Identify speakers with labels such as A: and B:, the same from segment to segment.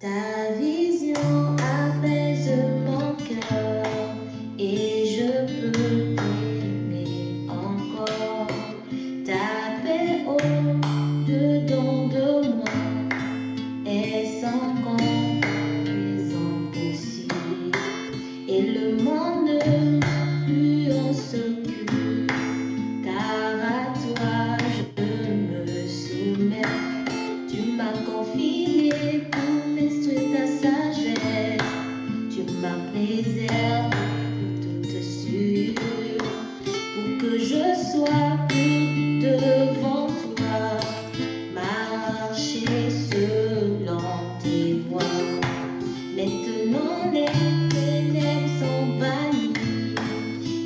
A: Ta vision apaise mon cœur et je peux t'aimer encore. Ta paix au-dedans de moi est sans comparaison possible et le monde plus en s'occupe car à toi je me soumets. Tu m'as confié pour m'instruire ta sagesse. Tu m'as préservé de toute souillure pour que je sois pur devant toi. Marcher selon tes voies. Maintenant les ténèbres sont bannies.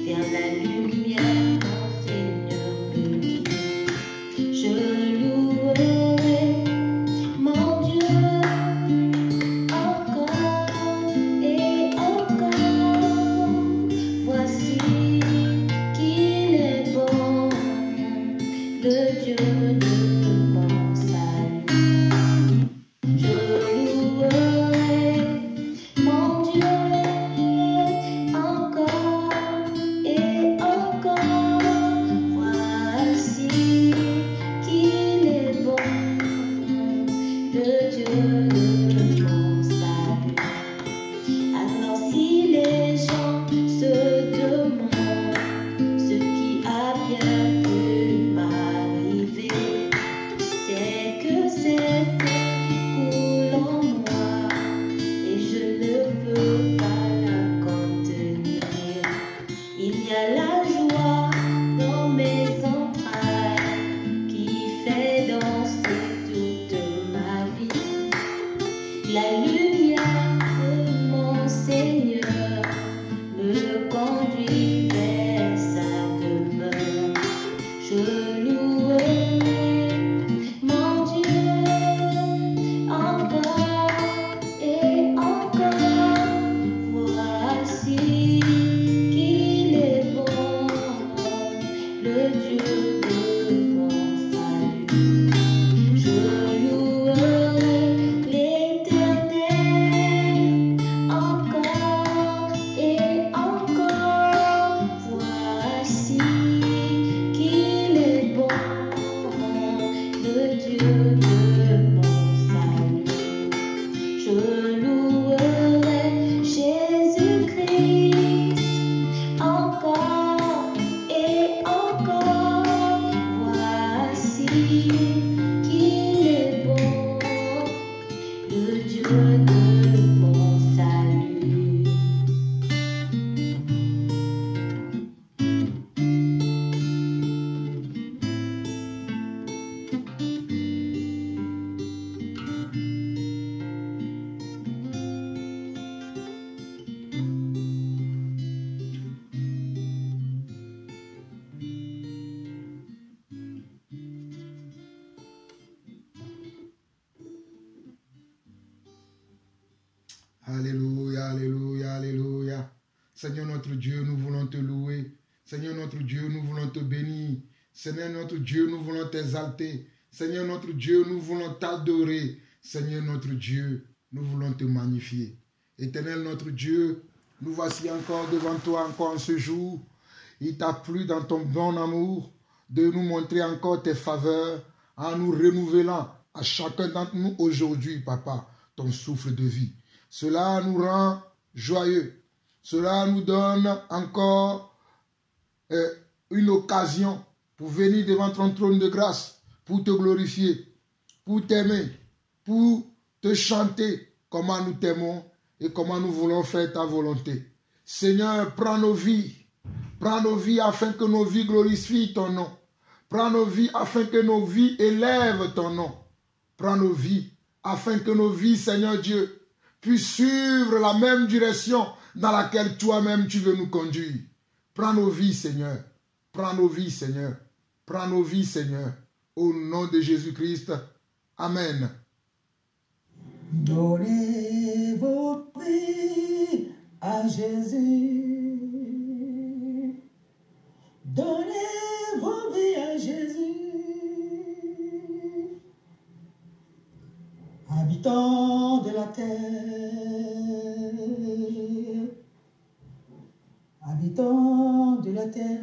A: Vers la lumière, mon Seigneur me guide. Je louerai mon Dieu encore et encore. Voici qu'il est bon, le Dieu de mon salut. Je louerai mon Dieu encore et encore. Voici qu'il est bon, le Dieu de mon salut. Alors si les gens se demandent ce qui a bien pu m'arriver, c'est que c'est coule en moi et je ne peux pas la contenir. Il y a la joie dans mes entrailles qui fait danser toute ma vie. La lumière de mon Seigneur me conduit vers sa demeure. Je louerai mon Dieu encore et encore. Voici qu'il est bon, le Dieu de mon salut. Je louerai l'Éternel encore et encore. Voici qu'il est bon, le Dieu de mon salut. Je louerai Jésus-Christ encore et encore. Voici qu'il est bon, le Dieu de mon salut.
B: Alléluia, alléluia, alléluia. Seigneur notre Dieu, nous voulons te louer. Seigneur notre Dieu, nous voulons te bénir. Seigneur notre Dieu, nous voulons t'exalter. Seigneur notre Dieu, nous voulons t'adorer. Seigneur notre Dieu, nous voulons te magnifier. Éternel notre Dieu, nous voici encore devant toi encore en ce jour. Il t'a plu dans ton bon amour de nous montrer encore tes faveurs en nous renouvelant à chacun d'entre nous aujourd'hui, Papa, ton souffle de vie. Cela nous rend joyeux. Cela nous donne encore une occasion pour venir devant ton trône de grâce, pour te glorifier, pour t'aimer, pour te chanter comment nous t'aimons et comment nous voulons faire ta volonté. Seigneur, prends nos vies afin que nos vies glorifient ton nom. Prends nos vies afin que nos vies élèvent ton nom. Prends nos vies afin que nos vies, Seigneur Dieu, puissent suivre la même direction dans laquelle toi-même tu veux nous conduire. Prends nos vies, Seigneur. Prends nos vies, Seigneur. Prends nos vies, Seigneur. Au nom de Jésus-Christ. Amen.
C: Donnez vos vies à Jésus. Donnez vos vies à Jésus. habitants de la terre, habitants de la terre,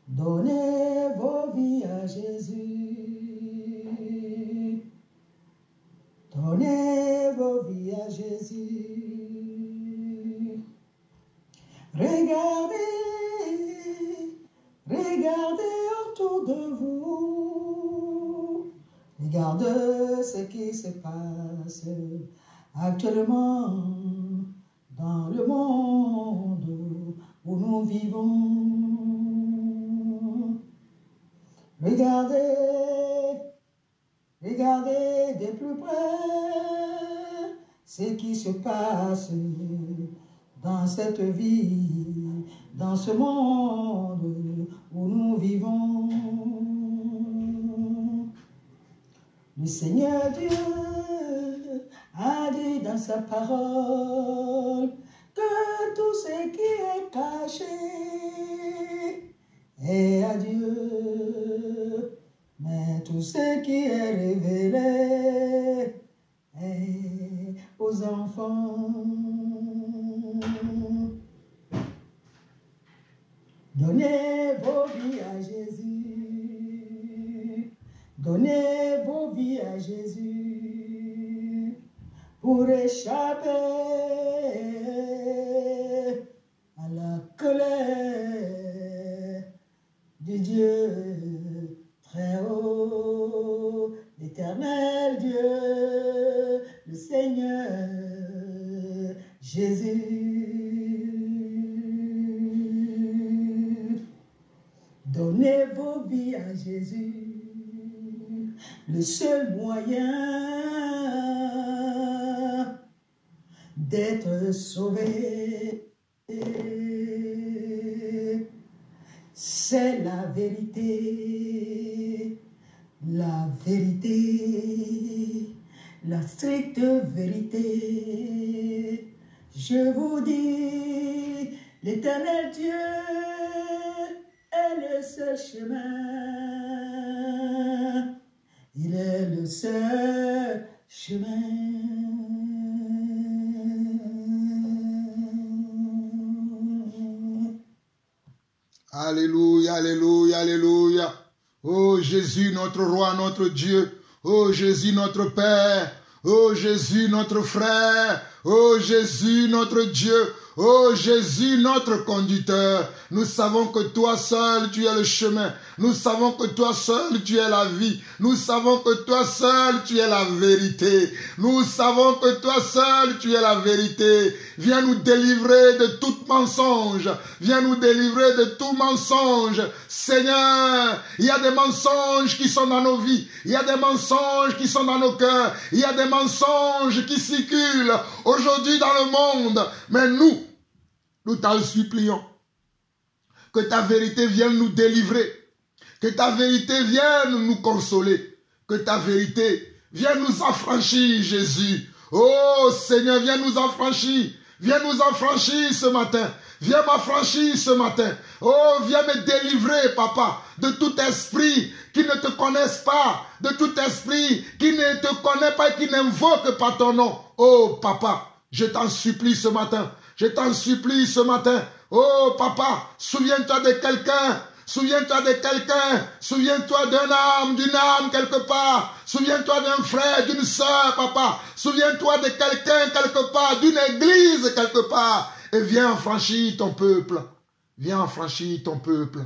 C: donnez vos vies à Jésus. Donnez vos vies à Jésus. Regardez, regardez autour de vous. Regardez ce qui se passe actuellement dans le monde où nous vivons. Regardez, regardez de plus près ce qui se passe dans cette vie, dans ce monde où nous vivons. Le Seigneur Dieu a dit dans sa parole que tout ce qui est caché est à Dieu, mais tout ce qui est révélé est aux enfants. Donnez vos vies à Jésus. Donnez vos vies à Jésus pour échapper à la colère du Dieu très haut, l'Éternel Dieu, le Seigneur Jésus. Donnez vos vies à Jésus. Le seul moyen d'être sauvé, c'est la vérité, la stricte vérité. Je vous dis, l'Éternel Dieu est le seul chemin. Il est le seul chemin.
B: Alléluia, alléluia, alléluia. Oh Jésus, notre roi, notre Dieu. Oh Jésus, notre Père. Oh Jésus, notre frère. Oh Jésus, notre Dieu. Oh Jésus, notre conducteur. Nous savons que toi seul, tu es le chemin. Nous savons que toi seul, tu es la vie. Nous savons que toi seul, tu es la vérité. Nous savons que toi seul, tu es la vérité. Viens nous délivrer de tout mensonge. Viens nous délivrer de tout mensonge. Seigneur, il y a des mensonges qui sont dans nos vies. Il y a des mensonges qui sont dans nos cœurs. Il y a des mensonges qui circulent aujourd'hui dans le monde. Mais nous t'en supplions que ta vérité vienne nous délivrer, que ta vérité vienne nous consoler, que ta vérité vienne nous affranchir, Jésus. Oh Seigneur, viens nous affranchir ce matin. Viens m'affranchir ce matin. Oh, viens me délivrer, Papa, de tout esprit qui ne te connaisse pas, de tout esprit qui ne te connaît pas et qui n'invoque pas ton nom. Oh, Papa, je t'en supplie ce matin. Je t'en supplie ce matin. Oh, Papa, souviens-toi de quelqu'un. Souviens-toi de quelqu'un. Souviens-toi d'une âme quelque part. Souviens-toi d'un frère, d'une soeur, Papa. Souviens-toi de quelqu'un quelque part, d'une église quelque part. Et viens affranchir ton peuple. Viens affranchir ton peuple.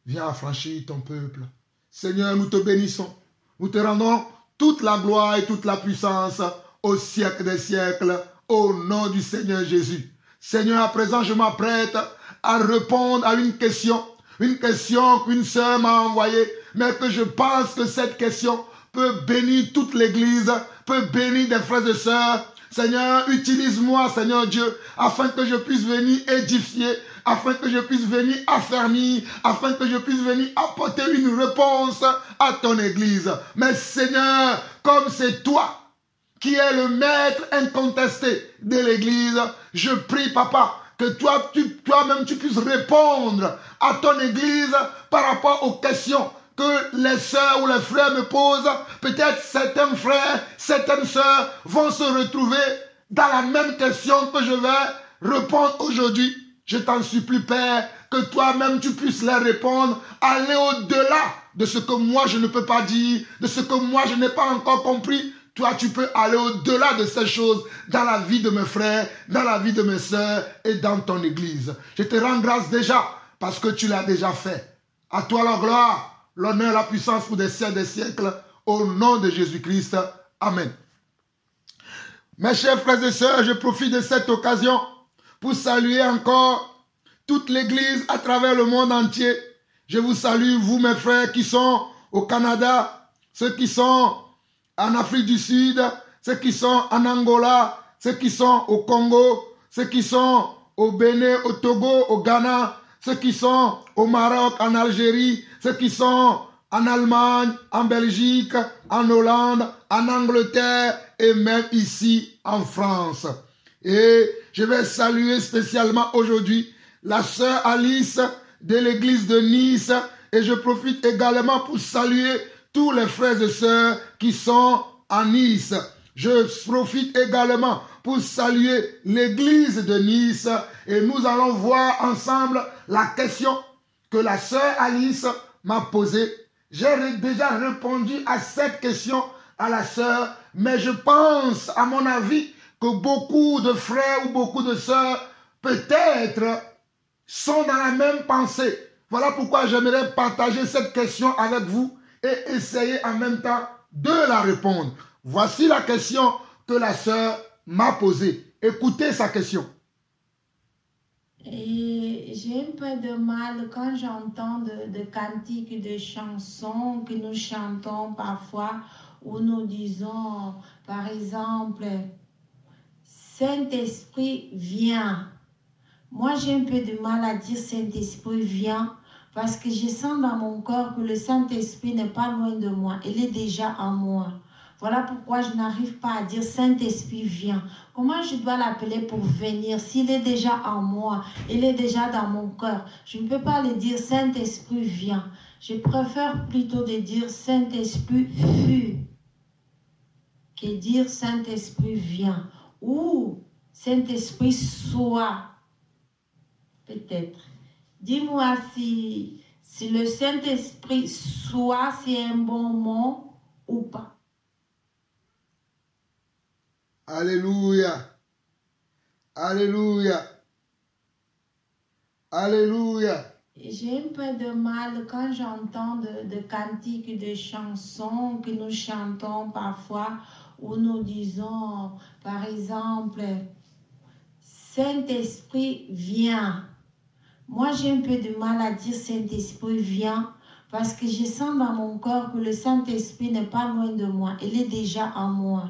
B: Viens affranchir ton peuple. Seigneur, nous te bénissons. Nous te rendons toute la gloire et toute la puissance au siècle des siècles. Au nom du Seigneur Jésus. Seigneur, à présent, je m'apprête à répondre à une question qu'une sœur m'a envoyée, mais que je pense que cette question peut bénir toute l'église, peut bénir des frères et sœurs. Seigneur, utilise-moi, Seigneur Dieu, afin que je puisse venir édifier, afin que je puisse venir affermir, afin que je puisse venir apporter une réponse à ton église. Mais Seigneur, comme c'est toi qui est le maître incontesté de l'église, je prie, Papa, que toi-même tu puisses répondre à ton église par rapport aux questions que les sœurs ou les frères me posent, peut-être certains frères, certaines sœurs vont se retrouver dans la même question que je vais répondre aujourd'hui. Je t'en supplie, Père, que toi-même tu puisses leur répondre, aller au-delà de ce que moi je ne peux pas dire, de ce que moi je n'ai pas encore compris. Toi, tu peux aller au-delà de ces choses dans la vie de mes frères, dans la vie de mes sœurs et dans ton église. Je te rends grâce déjà parce que tu l'as déjà fait. À toi la gloire, l'honneur, la puissance pour des siècles, au nom de Jésus-Christ. Amen. Mes chers frères et sœurs, je profite de cette occasion pour saluer encore toute l'église à travers le monde entier. Je vous salue, vous mes frères qui sont au Canada, ceux qui sont en Afrique du Sud, ceux qui sont en Angola, ceux qui sont au Congo, ceux qui sont au Bénin, au Togo, au Ghana, ceux qui sont au Maroc, en Algérie, ceux qui sont en Allemagne, en Belgique, en Hollande, en Angleterre et même ici en France. Et je vais saluer spécialement aujourd'hui la sœur Alice de l'église de Nice et je profite également pour saluer tous les frères et sœurs qui sont à Nice. Je profite également pour saluer l'église de Nice et nous allons voir ensemble la question que la sœur Alice m'a posée. J'ai déjà répondu à cette question à la sœur, mais je pense, à mon avis, que beaucoup de frères ou beaucoup de sœurs, peut-être, sont dans la même pensée. Voilà pourquoi j'aimerais partager cette question avec vous et essayer en même temps de la répondre. Voici la question que la sœur m'a posée. Écoutez sa question.
A: Et j'ai un peu de mal quand j'entends de cantiques, de chansons que nous chantons parfois, où nous disons, par exemple, Saint-Esprit, viens. Moi, j'ai un peu de mal à dire Saint-Esprit, viens, parce que je sens dans mon corps que le Saint-Esprit n'est pas loin de moi, il est déjà en moi. Voilà pourquoi je n'arrive pas à dire Saint-Esprit, viens. Comment je dois l'appeler pour venir s'il est déjà en moi, il est déjà dans mon cœur? Je ne peux pas le dire Saint-Esprit, viens. Je préfère plutôt de dire Saint-Esprit, fus, que dire Saint-Esprit, viens. Ou Saint-Esprit, sois. Peut-être. Dis-moi si le Saint-Esprit soit, c'est un bon mot ou pas.
B: Alléluia. Alléluia. Alléluia.
A: J'ai un peu de mal quand j'entends de cantiques, de chansons que nous chantons parfois, où nous disons, par exemple, Saint-Esprit, viens. Moi, j'ai un peu de mal à dire Saint-Esprit, viens, parce que je sens dans mon corps que le Saint-Esprit n'est pas loin de moi, il est déjà en moi.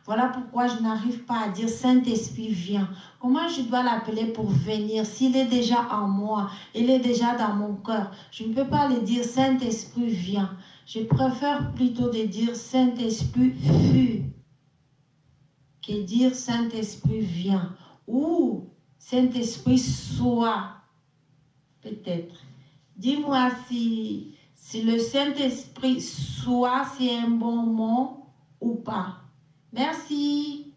A: Voilà pourquoi je n'arrive pas à dire Saint-Esprit, viens. Comment je dois l'appeler pour venir s'il est déjà en moi, il est déjà dans mon cœur? Je ne peux pas le dire Saint-Esprit, viens. Je préfère plutôt de dire Saint-Esprit, fus, que dire Saint-Esprit, viens. Ou Saint-Esprit, sois. Peut-être. Dis-moi si le Saint-Esprit soit, c'est un bon mot ou pas. Merci.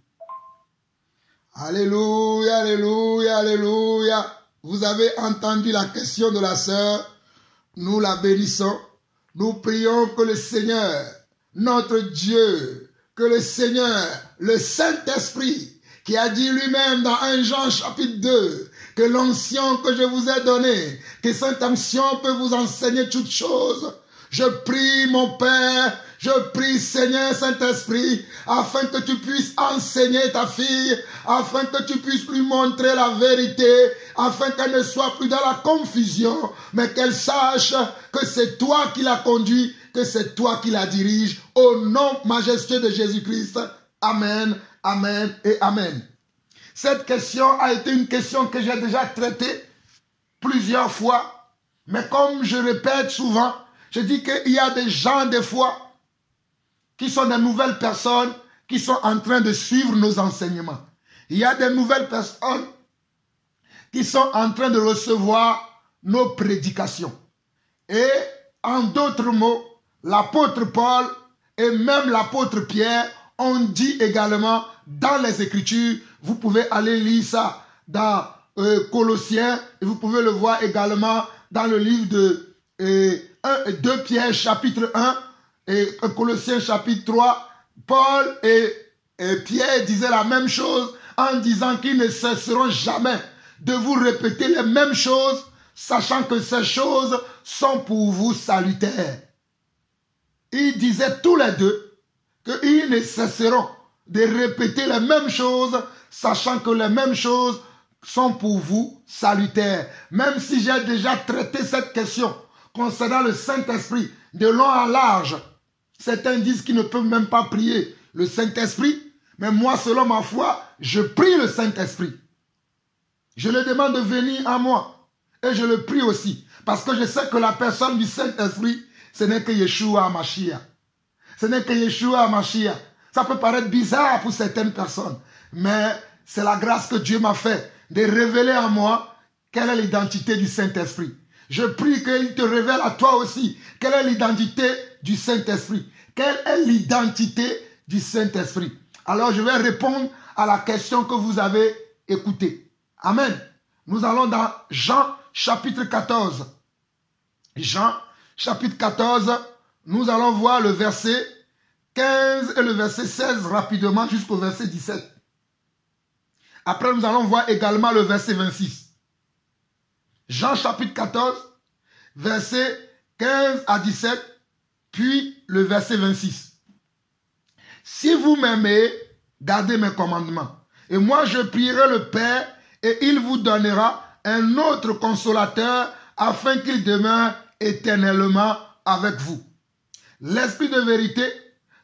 B: Alléluia, alléluia, alléluia. Vous avez entendu la question de la sœur. Nous la bénissons. Nous prions que le Seigneur, notre Dieu, que le Seigneur, le Saint-Esprit, qui a dit lui-même dans 1 Jean chapitre 2, que l'onction que je vous ai donnée, que cette onction peut vous enseigner toutes choses. Je prie mon Père, je prie Seigneur Saint-Esprit, afin que tu puisses enseigner ta fille, afin que tu puisses lui montrer la vérité, afin qu'elle ne soit plus dans la confusion, mais qu'elle sache que c'est toi qui la conduis, que c'est toi qui la dirige, au nom majestueux de Jésus-Christ. Amen, amen et amen. Cette question a été une question que j'ai déjà traitée plusieurs fois. Mais comme je répète souvent, je dis qu'il y a des gens des fois qui sont des nouvelles personnes qui sont en train de suivre nos enseignements. Il y a des nouvelles personnes qui sont en train de recevoir nos prédications. Et En d'autres mots, l'apôtre Paul et même l'apôtre Pierre ont dit également dans les Écritures, vous pouvez aller lire ça dans Colossiens, et vous pouvez le voir également dans le livre de 2 Pierre chapitre 1 et Colossiens chapitre 3, Paul et Pierre disaient la même chose en disant qu'ils ne cesseront jamais de vous répéter les mêmes choses, sachant que ces choses sont pour vous salutaires. Ils disaient tous les deux qu'ils ne cesseront de répéter les mêmes choses, sachant que les mêmes choses sont pour vous salutaires. Même si j'ai déjà traité cette question concernant le Saint-Esprit de long en large, certains disent qu'ils ne peuvent même pas prier le Saint-Esprit, mais moi, selon ma foi, je prie le Saint-Esprit. Je le demande de venir à moi et je le prie aussi, parce que je sais que la personne du Saint-Esprit, ce n'est que Yeshua Mashiach. Ce n'est que Yeshua Mashiach. Ça peut paraître bizarre pour certaines personnes, mais c'est la grâce que Dieu m'a fait de révéler à moi quelle est l'identité du Saint-Esprit. Je prie qu'il te révèle à toi aussi quelle est l'identité du Saint-Esprit. Quelle est l'identité du Saint-Esprit? Alors je vais répondre à la question que vous avez écoutée. Amen. Nous allons dans Jean chapitre 14. Jean chapitre 14, nous allons voir le verset 15 et le verset 16 rapidement jusqu'au verset 17. Après, nous allons voir également le verset 26. Jean chapitre 14, verset 15 à 17, puis le verset 26. Si vous m'aimez, gardez mes commandements. Et moi, je prierai le Père et il vous donnera un autre consolateur afin qu'il demeure éternellement avec vous. L'Esprit de vérité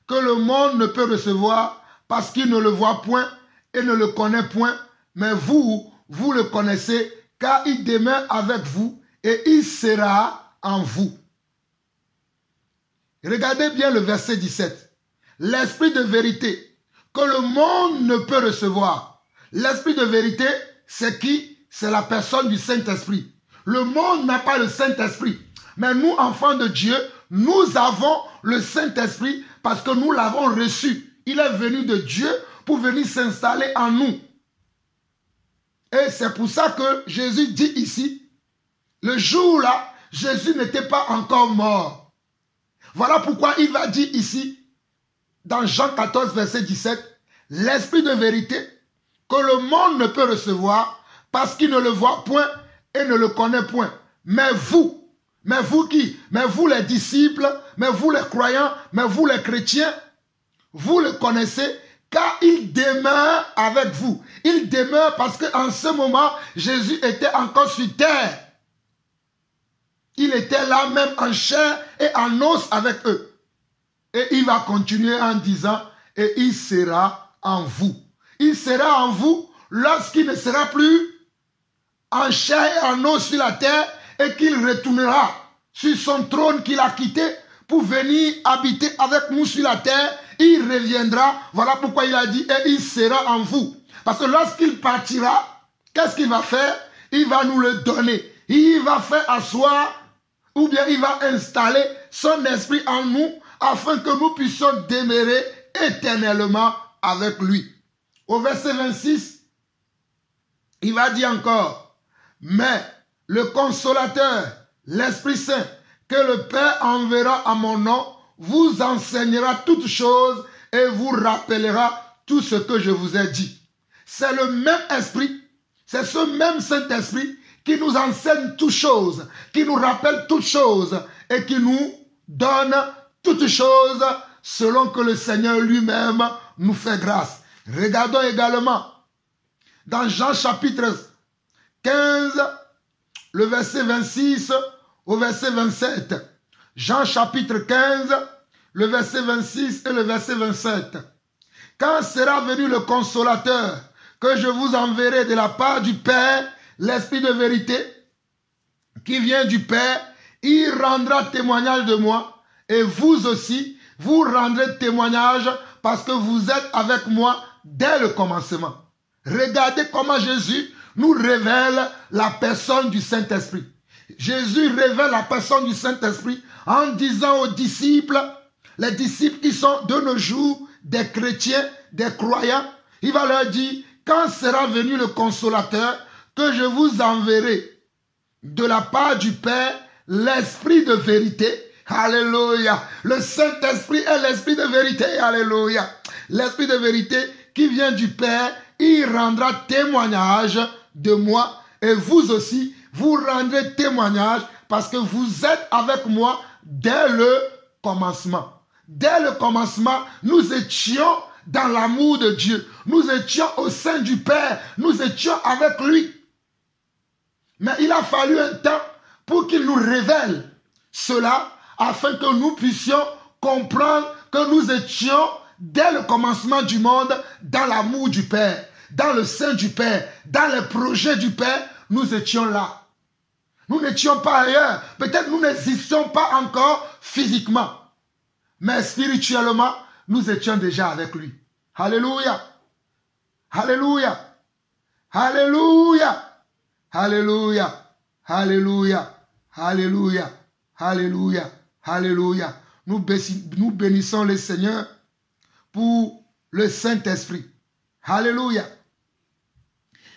B: que le monde ne peut recevoir parce qu'il ne le voit point et ne le connaît point, mais vous, vous le connaissez car il demeure avec vous et il sera en vous. Regardez bien le verset 17. L'Esprit de vérité que le monde ne peut recevoir. L'Esprit de vérité, c'est qui? C'est la personne du Saint-Esprit. Le monde n'a pas le Saint-Esprit. Mais nous, enfants de Dieu, nous avons le Saint-Esprit parce que nous l'avons reçu. Il est venu de Dieu pour venir s'installer en nous. Et c'est pour ça que Jésus dit ici, le jour-là, Jésus n'était pas encore mort. Voilà pourquoi il va dire ici, dans Jean 14, verset 17, l'Esprit de vérité que le monde ne peut recevoir parce qu'il ne le voit point et ne le connaît point. Mais vous qui? Mais vous les disciples, mais vous les croyants, mais vous les chrétiens, vous le connaissez car il demeure avec vous. Il demeure parce qu'en ce moment, Jésus était encore sur terre. Il était là même en chair et en os avec eux. Et il va continuer en disant, et il sera en vous. Il sera en vous lorsqu'il ne sera plus en chair et en os sur la terre et qu'il retournera sur son trône qu'il a quitté pour venir habiter avec nous sur la terre. Il reviendra. Voilà pourquoi il a dit, et il sera en vous. Parce que lorsqu'il partira, qu'est-ce qu'il va faire? Il va nous le donner. Il va faire asseoir, ou bien il va installer son esprit en nous, afin que nous puissions demeurer éternellement avec lui. Au verset 26, il va dire encore, mais le consolateur, l'Esprit Saint, que le Père enverra à mon nom, vous enseignera toutes choses et vous rappellera tout ce que je vous ai dit. C'est le même esprit, c'est ce même Saint-Esprit qui nous enseigne toutes choses, qui nous rappelle toutes choses et qui nous donne toutes choses selon que le Seigneur lui-même nous fait grâce. Regardons également dans Jean chapitre 15, le verset 26 au verset 27. Jean chapitre 15, le verset 26 et le verset 27. Quand sera venu le consolateur que je vous enverrai de la part du Père, l'Esprit de vérité qui vient du Père, il rendra témoignage de moi et vous aussi, vous rendrez témoignage parce que vous êtes avec moi dès le commencement. Regardez comment Jésus nous révèle la personne du Saint-Esprit. Jésus révèle la personne du Saint-Esprit en disant aux disciples, les disciples qui sont de nos jours des chrétiens, des croyants, il va leur dire, quand sera venu le consolateur, que je vous enverrai de la part du Père, l'esprit de vérité. Alléluia. Le Saint-Esprit est l'esprit de vérité. Alléluia. L'esprit de vérité qui vient du Père, il rendra témoignage de moi. Et vous aussi, vous rendrez témoignage parce que vous êtes avec moi dès le commencement. Dès le commencement, nous étions dans l'amour de Dieu. Nous étions au sein du Père. Nous étions avec lui. Mais il a fallu un temps pour qu'il nous révèle cela afin que nous puissions comprendre que nous étions dès le commencement du monde dans l'amour du Père, dans le sein du Père, dans les projets du Père, nous étions là. Nous n'étions pas ailleurs. Peut-être nous n'existions pas encore physiquement. Mais spirituellement, nous étions déjà avec lui. Alléluia. Alléluia. Alléluia. Alléluia. Alléluia. Alléluia. Alléluia. Alléluia. Nous bénissons le Seigneur pour le Saint-Esprit. Alléluia.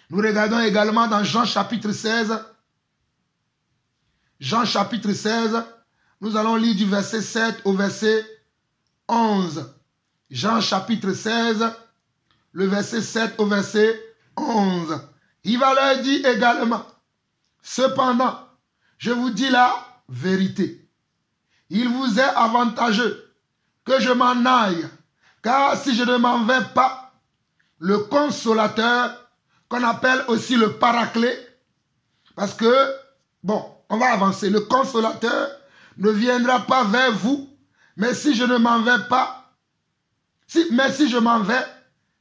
B: Nous regardons également dans Jean chapitre 16. Jean chapitre 16. Nous allons lire du verset 7 au verset 11. Jean chapitre 16, le verset 7 au verset 11. Il va leur dire également, cependant, je vous dis la vérité. Il vous est avantageux que je m'en aille, car si je ne m'en vais pas, le consolateur, qu'on appelle aussi le paraclet, parce que, bon, on va avancer, le consolateur ne viendra pas vers vous, mais si je ne m'en vais pas, mais si je m'en vais,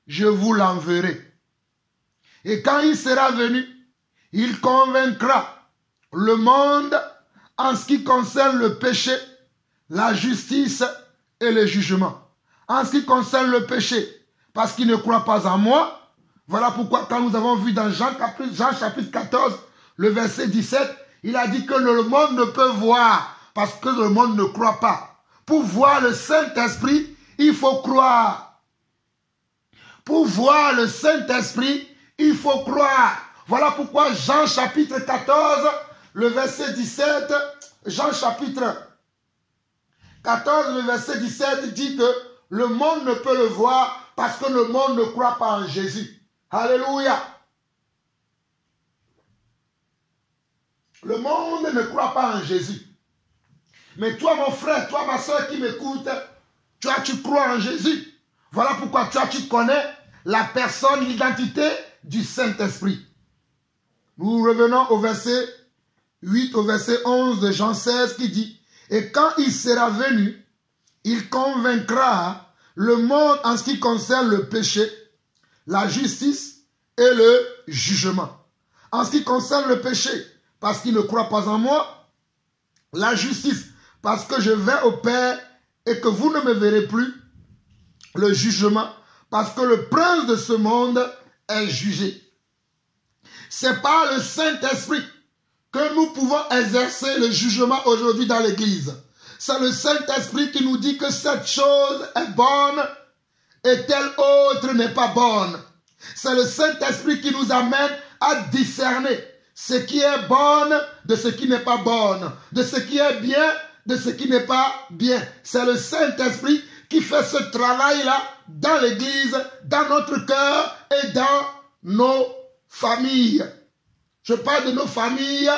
B: je vous l'enverrai. Et quand il sera venu, il convaincra le monde en ce qui concerne le péché, la justice et le jugement. En ce qui concerne le péché, parce qu'il ne croit pas en moi. Voilà pourquoi quand nous avons vu dans Jean chapitre 14, le verset 17, il a dit que le monde ne peut voir parce que le monde ne croit pas. Pour voir le Saint-Esprit, il faut croire. Pour voir le Saint-Esprit, il faut croire. Voilà pourquoi Jean chapitre 14, le verset 17, Jean chapitre 14, le verset 17 dit que le monde ne peut le voir parce que le monde ne croit pas en Jésus. Alléluia. Le monde ne croit pas en Jésus. Mais toi, mon frère, toi, ma soeur qui m'écoute, tu crois en Jésus. Voilà pourquoi tu connais la personne, l'identité du Saint-Esprit. Nous revenons au verset 8, au verset 11 de Jean 16 qui dit, et quand il sera venu, il convaincra le monde en ce qui concerne le péché, la justice et le jugement. En ce qui concerne le péché, parce qu'il ne croit pas en moi, la justice, parce que je vais au Père et que vous ne me verrez plus, le jugement, parce que le prince de ce monde est jugé. C'est par le Saint-Esprit que nous pouvons exercer le jugement aujourd'hui dans l'Église. C'est le Saint-Esprit qui nous dit que cette chose est bonne et telle autre n'est pas bonne. C'est le Saint-Esprit qui nous amène à discerner ce qui est bonne de ce qui n'est pas bonne, de ce qui est bien de ce qui n'est pas bien. C'est le Saint-Esprit qui fait ce travail-là dans l'Église, dans notre cœur et dans nos familles. Je parle de nos familles,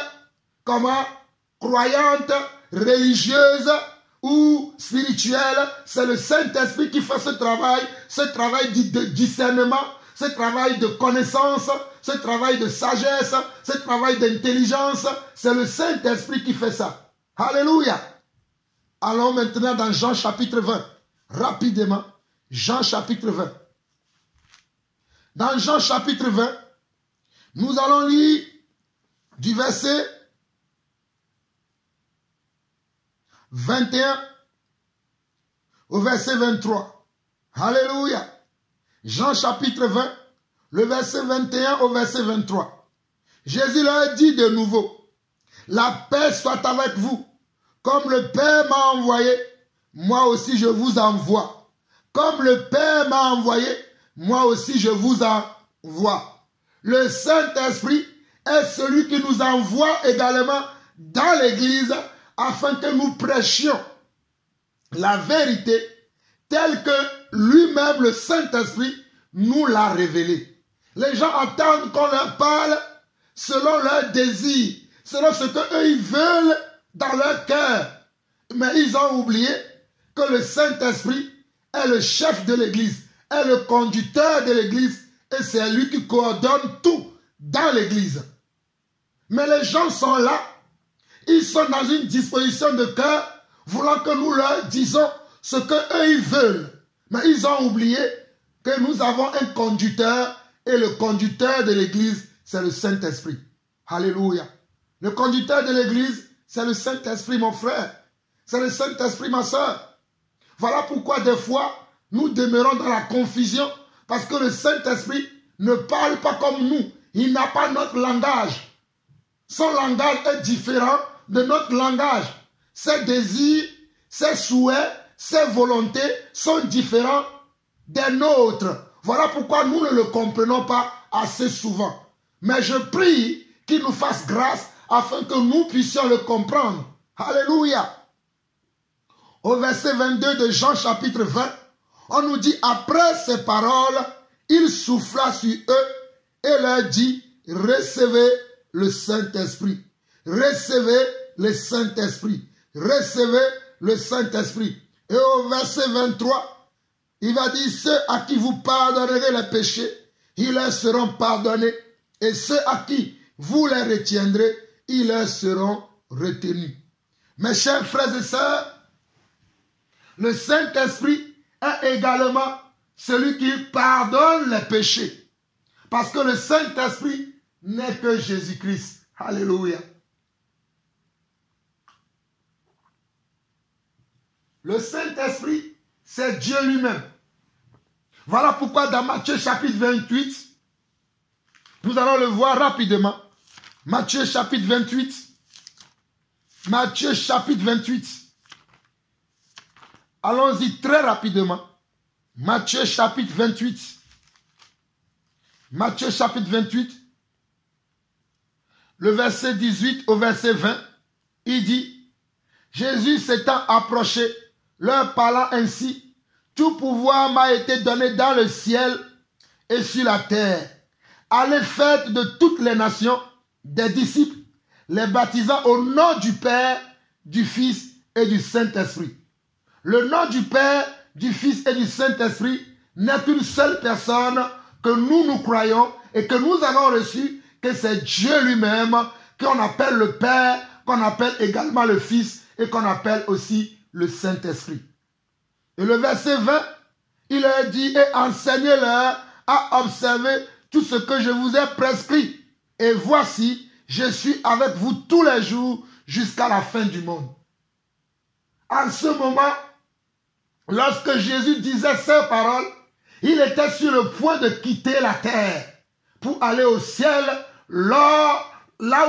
B: comment? Croyantes, religieuses ou spirituelles. C'est le Saint-Esprit qui fait ce travail de discernement, ce travail de connaissance, ce travail de sagesse, ce travail d'intelligence. C'est le Saint-Esprit qui fait ça. Alléluia. Allons maintenant dans Jean chapitre 20. Rapidement, Jean chapitre 20. Dans Jean chapitre 20, nous allons lire du verset 21 au verset 23. Alléluia. Jean chapitre 20, le verset 21 au verset 23. Jésus leur dit de nouveau, la paix soit avec vous. Comme le Père m'a envoyé, moi aussi je vous envoie. Comme le Père m'a envoyé, moi aussi je vous envoie. Le Saint-Esprit est celui qui nous envoie également dans l'Église afin que nous prêchions la vérité telle que lui-même, le Saint-Esprit, nous l'a révélée. Les gens attendent qu'on leur parle selon leurs désirs, selon ce qu'eux ils veulent dans leur cœur. Mais ils ont oublié que le Saint-Esprit est le chef de l'Église, est le conducteur de l'Église et c'est lui qui coordonne tout dans l'Église. Mais les gens sont là, ils sont dans une disposition de cœur voulant que nous leur disons ce qu'eux ils veulent. Mais ils ont oublié que nous avons un conducteur et le conducteur de l'Église, c'est le Saint-Esprit. Alléluia. Le conducteur de l'Église, c'est le Saint-Esprit, mon frère. C'est le Saint-Esprit, ma soeur. Voilà pourquoi des fois, nous demeurons dans la confusion parce que le Saint-Esprit ne parle pas comme nous. Il n'a pas notre langage. Son langage est différent de notre langage. Ses désirs, ses souhaits, ses volontés sont différents des nôtres. Voilà pourquoi nous ne le comprenons pas assez souvent. Mais je prie qu'il nous fasse grâce afin que nous puissions le comprendre. Alléluia. Au verset 22 de Jean chapitre 20, on nous dit, après ces paroles, il souffla sur eux et leur dit, recevez le Saint-Esprit. Recevez le Saint-Esprit. Recevez le Saint-Esprit. Et au verset 23, il va dire, ceux à qui vous pardonnerez les péchés, ils leur seront pardonnés. Et ceux à qui vous les retiendrez, ils leur seront retenus. Mes chers frères et sœurs, le Saint-Esprit est également celui qui pardonne les péchés. Parce que le Saint-Esprit n'est que Jésus-Christ. Alléluia. Le Saint-Esprit, c'est Dieu lui-même. Voilà pourquoi dans Matthieu chapitre 28, nous allons le voir rapidement. Matthieu chapitre 28. Matthieu chapitre 28. Allons-y très rapidement. Matthieu chapitre 28. Matthieu chapitre 28. Le verset 18 au verset 20. Il dit, Jésus s'étant approché, leur parlant ainsi, tout pouvoir m'a été donné dans le ciel et sur la terre. Allez faire de toutes les nations des disciples, les baptisant au nom du Père, du Fils et du Saint-Esprit. Le nom du Père, du Fils et du Saint-Esprit n'est qu'une seule personne que nous croyons et que nous avons reçu, que c'est Dieu lui-même, qu'on appelle le Père, qu'on appelle également le Fils et qu'on appelle aussi le Saint-Esprit. Et le verset 20, il leur dit, et enseignez-leur à observer tout ce que je vous ai prescrit. Et voici, je suis avec vous tous les jours jusqu'à la fin du monde. En ce moment, lorsque Jésus disait ces paroles, il était sur le point de quitter la terre pour aller au ciel, là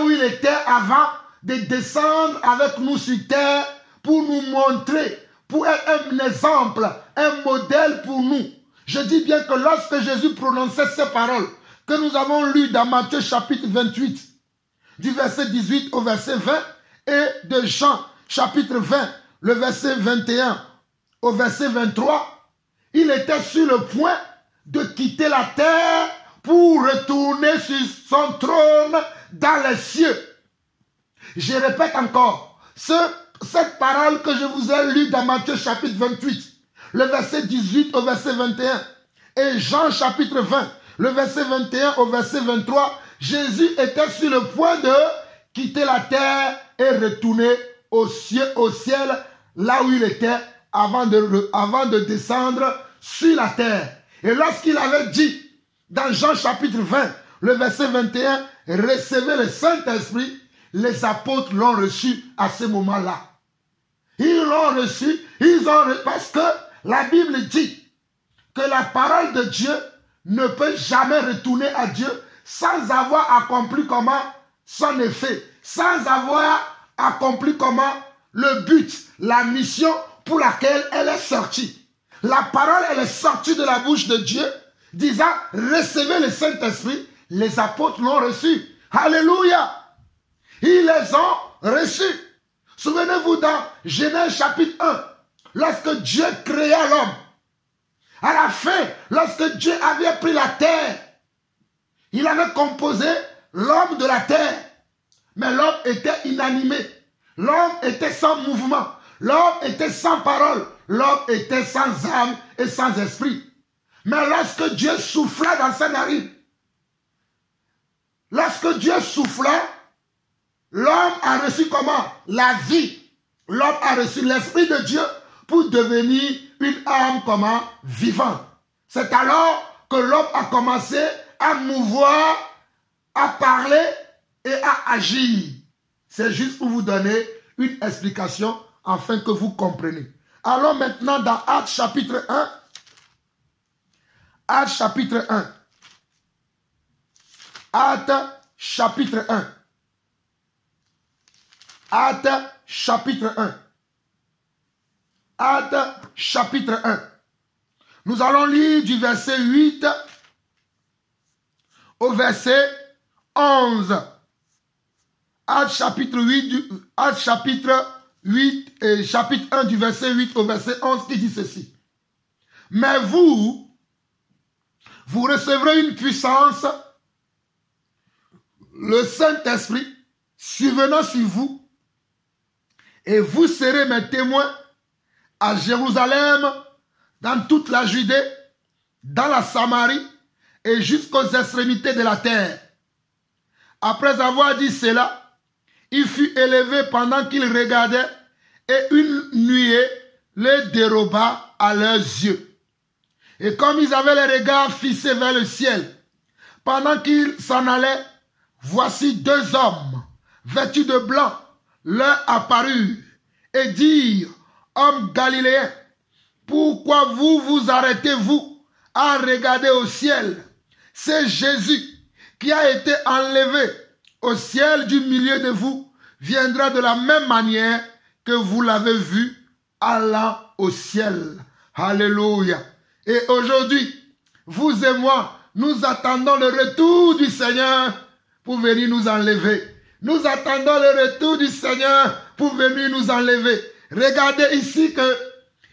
B: où il était avant de descendre avec nous sur terre pour nous montrer, pour être un exemple, un modèle pour nous. Je dis bien que lorsque Jésus prononçait ces paroles que nous avons lues dans Matthieu chapitre 28, du verset 18 au verset 20, et de Jean chapitre 20, le verset 21 au verset 23, il était sur le point de quitter la terre pour retourner sur son trône dans les cieux. Je répète encore, cette parole que je vous ai lue dans Matthieu chapitre 28, le verset 18 au verset 21, et Jean chapitre 20, le verset 21 au verset 23, Jésus était sur le point de quitter la terre et retourner au ciel, là où il était avant de descendre sur la terre. Et lorsqu'il avait dit, dans Jean chapitre 20, le verset 21, recevez le Saint-Esprit, les apôtres l'ont reçu à ce moment-là. Ils l'ont reçu, parce que la Bible dit que la parole de Dieu ne peut jamais retourner à Dieu sans avoir accompli comment son effet, sans avoir accompli comment le but, la mission pour laquelle elle est sortie. La parole, elle est sortie de la bouche de Dieu, disant, recevez le Saint-Esprit. Les apôtres l'ont reçu. Alléluia. Ils les ont reçus. Souvenez-vous dans Genèse chapitre 1, lorsque Dieu créa l'homme, à la fin, lorsque Dieu avait pris la terre, il avait composé l'homme de la terre. Mais l'homme était inanimé. L'homme était sans mouvement. L'homme était sans parole. L'homme était sans âme et sans esprit. Mais lorsque Dieu souffla dans sa narine, lorsque Dieu souffla, l'homme a reçu comment? La vie. L'homme a reçu l'Esprit de Dieu pour devenir une âme comment? Vivante. C'est alors que l'homme a commencé à mouvoir, à parler et à agir. C'est juste pour vous donner une explication afin que vous compreniez. Allons maintenant dans Actes chapitre 1. Actes chapitre 1. Actes chapitre 1. Actes chapitre 1. Actes chapitre 1. Nous allons lire du verset 8 au verset 11. Actes chapitre 8, Actes chapitre 8 et chapitre 1 du verset 8 au verset 11 qui dit ceci. Mais vous recevrez une puissance, le Saint-Esprit, survenant sur vous, et vous serez mes témoins à Jérusalem, dans toute la Judée, dans la Samarie et jusqu'aux extrémités de la terre. Après avoir dit cela, il fut élevé pendant qu'il regardait et une nuée les déroba à leurs yeux. Et comme ils avaient les regards fixés vers le ciel, pendant qu'ils s'en allaient, voici deux hommes vêtus de blanc leur apparurent et dirent, hommes galiléens, pourquoi vous arrêtez-vous à regarder au ciel? C'est Jésus qui a été enlevé au ciel du milieu de vous, viendra de la même manière que vous l'avez vu allant au ciel. Alléluia. Et aujourd'hui, vous et moi, nous attendons le retour du Seigneur pour venir nous enlever. Nous attendons le retour du Seigneur pour venir nous enlever. Regardez ici que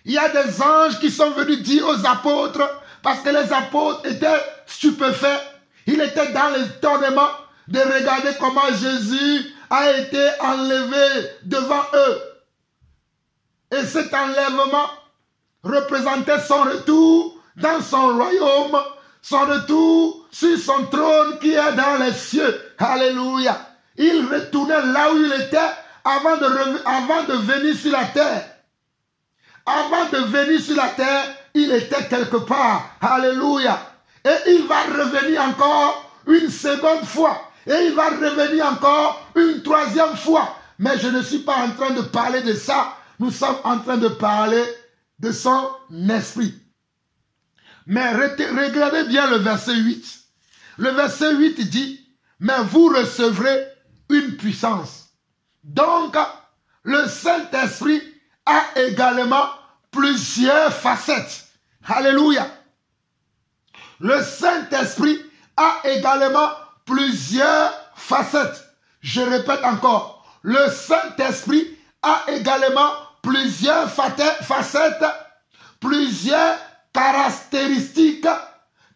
B: il y a des anges qui sont venus dire aux apôtres, parce que les apôtres étaient stupéfaits. Ils étaient dans l'étonnement de regarder comment Jésus a été enlevé devant eux. Et cet enlèvement représentait son retour dans son royaume, son retour sur son trône qui est dans les cieux. Alléluia. Il retournait là où il était avant de venir sur la terre. Avant de venir sur la terre, il était quelque part. Alléluia. Et il va revenir encore une seconde fois. Et il va revenir encore une troisième fois. Mais je ne suis pas en train de parler de ça. Nous sommes en train de parler de son esprit. Mais regardez bien le verset 8. Le verset 8 dit, mais vous recevrez une puissance. Donc, le Saint-Esprit a également plusieurs facettes. Alléluia. Le Saint-Esprit a également plusieurs facettes. Je répète encore. Le Saint-Esprit a également plusieurs facettes, plusieurs caractéristiques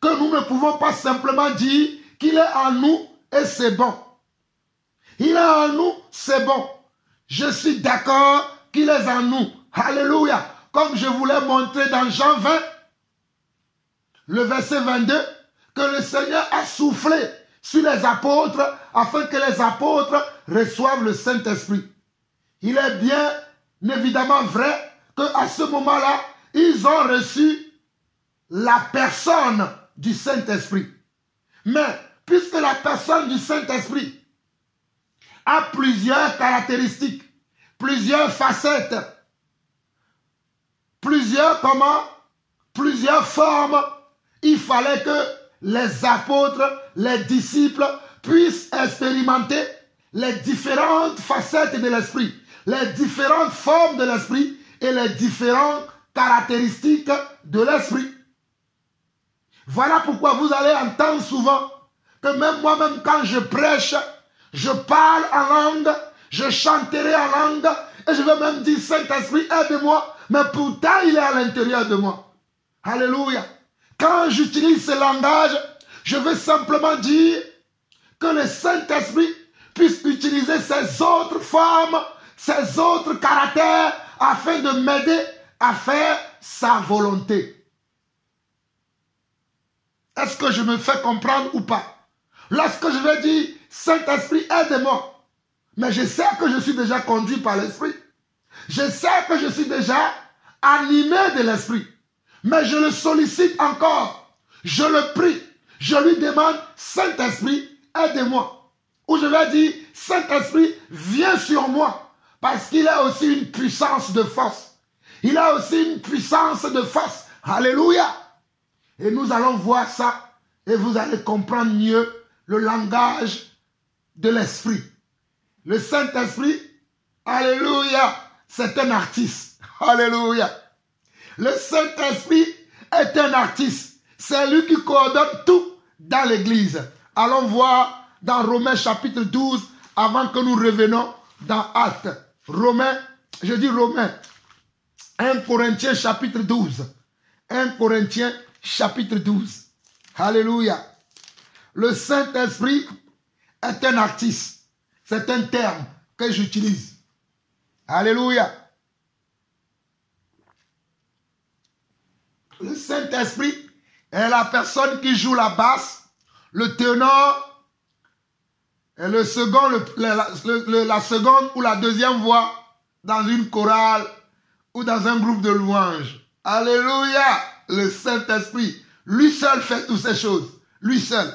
B: que nous ne pouvons pas simplement dire qu'il est en nous et c'est bon. Il est en nous, c'est bon. Je suis d'accord qu'il est en nous. Alléluia. Comme je vous l'ai montré dans Jean 20, le verset 22, que le Seigneur a soufflé sur les apôtres afin que les apôtres reçoivent le Saint-Esprit. Il est bien évidemment vrai qu'à ce moment-là, ils ont reçu la personne du Saint-Esprit. Mais puisque la personne du Saint-Esprit a plusieurs caractéristiques, plusieurs facettes, plusieurs formes, il fallait que les apôtres, les disciples puissent expérimenter les différentes facettes de l'esprit. les différentes formes de l'esprit et les différentes caractéristiques de l'esprit. Voilà pourquoi vous allez entendre souvent que même moi-même quand je prêche, je parle en langue, je chanterai en langue et je vais même dire Saint-Esprit aide-moi, mais pourtant il est à l'intérieur de moi. Alléluia. Quand j'utilise ce langage, je veux simplement dire que le Saint-Esprit puisse utiliser ses autres formes, ses autres caractères afin de m'aider à faire sa volonté. Est-ce que je me fais comprendre ou pas? Lorsque je vais dire Saint-Esprit aide-moi, mais je sais que je suis déjà conduit par l'Esprit. Je sais que je suis déjà animé de l'Esprit. Mais je le sollicite encore. Je le prie. Je lui demande Saint-Esprit aide-moi. Ou je vais dire Saint-Esprit viens sur moi. Parce qu'il a aussi une puissance de force. Il a aussi une puissance de force. Alléluia. Et nous allons voir ça. Et vous allez comprendre mieux le langage de l'Esprit. Le Saint-Esprit, alléluia, c'est un artiste. Alléluia. Le Saint-Esprit est un artiste. C'est lui qui coordonne tout dans l'Église. Allons voir dans Romains chapitre 12 avant que nous revenions dans Actes. Romains, je dis Romains. 1 Corinthiens chapitre 12. 1 Corinthiens chapitre 12. Alléluia. Le Saint-Esprit est un artiste. C'est un terme que j'utilise. Alléluia. Le Saint-Esprit est la personne qui joue la basse, le ténor, et le second, la seconde ou la deuxième voix dans une chorale ou dans un groupe de louanges. Alléluia. Le Saint-Esprit, lui seul fait toutes ces choses. Lui seul.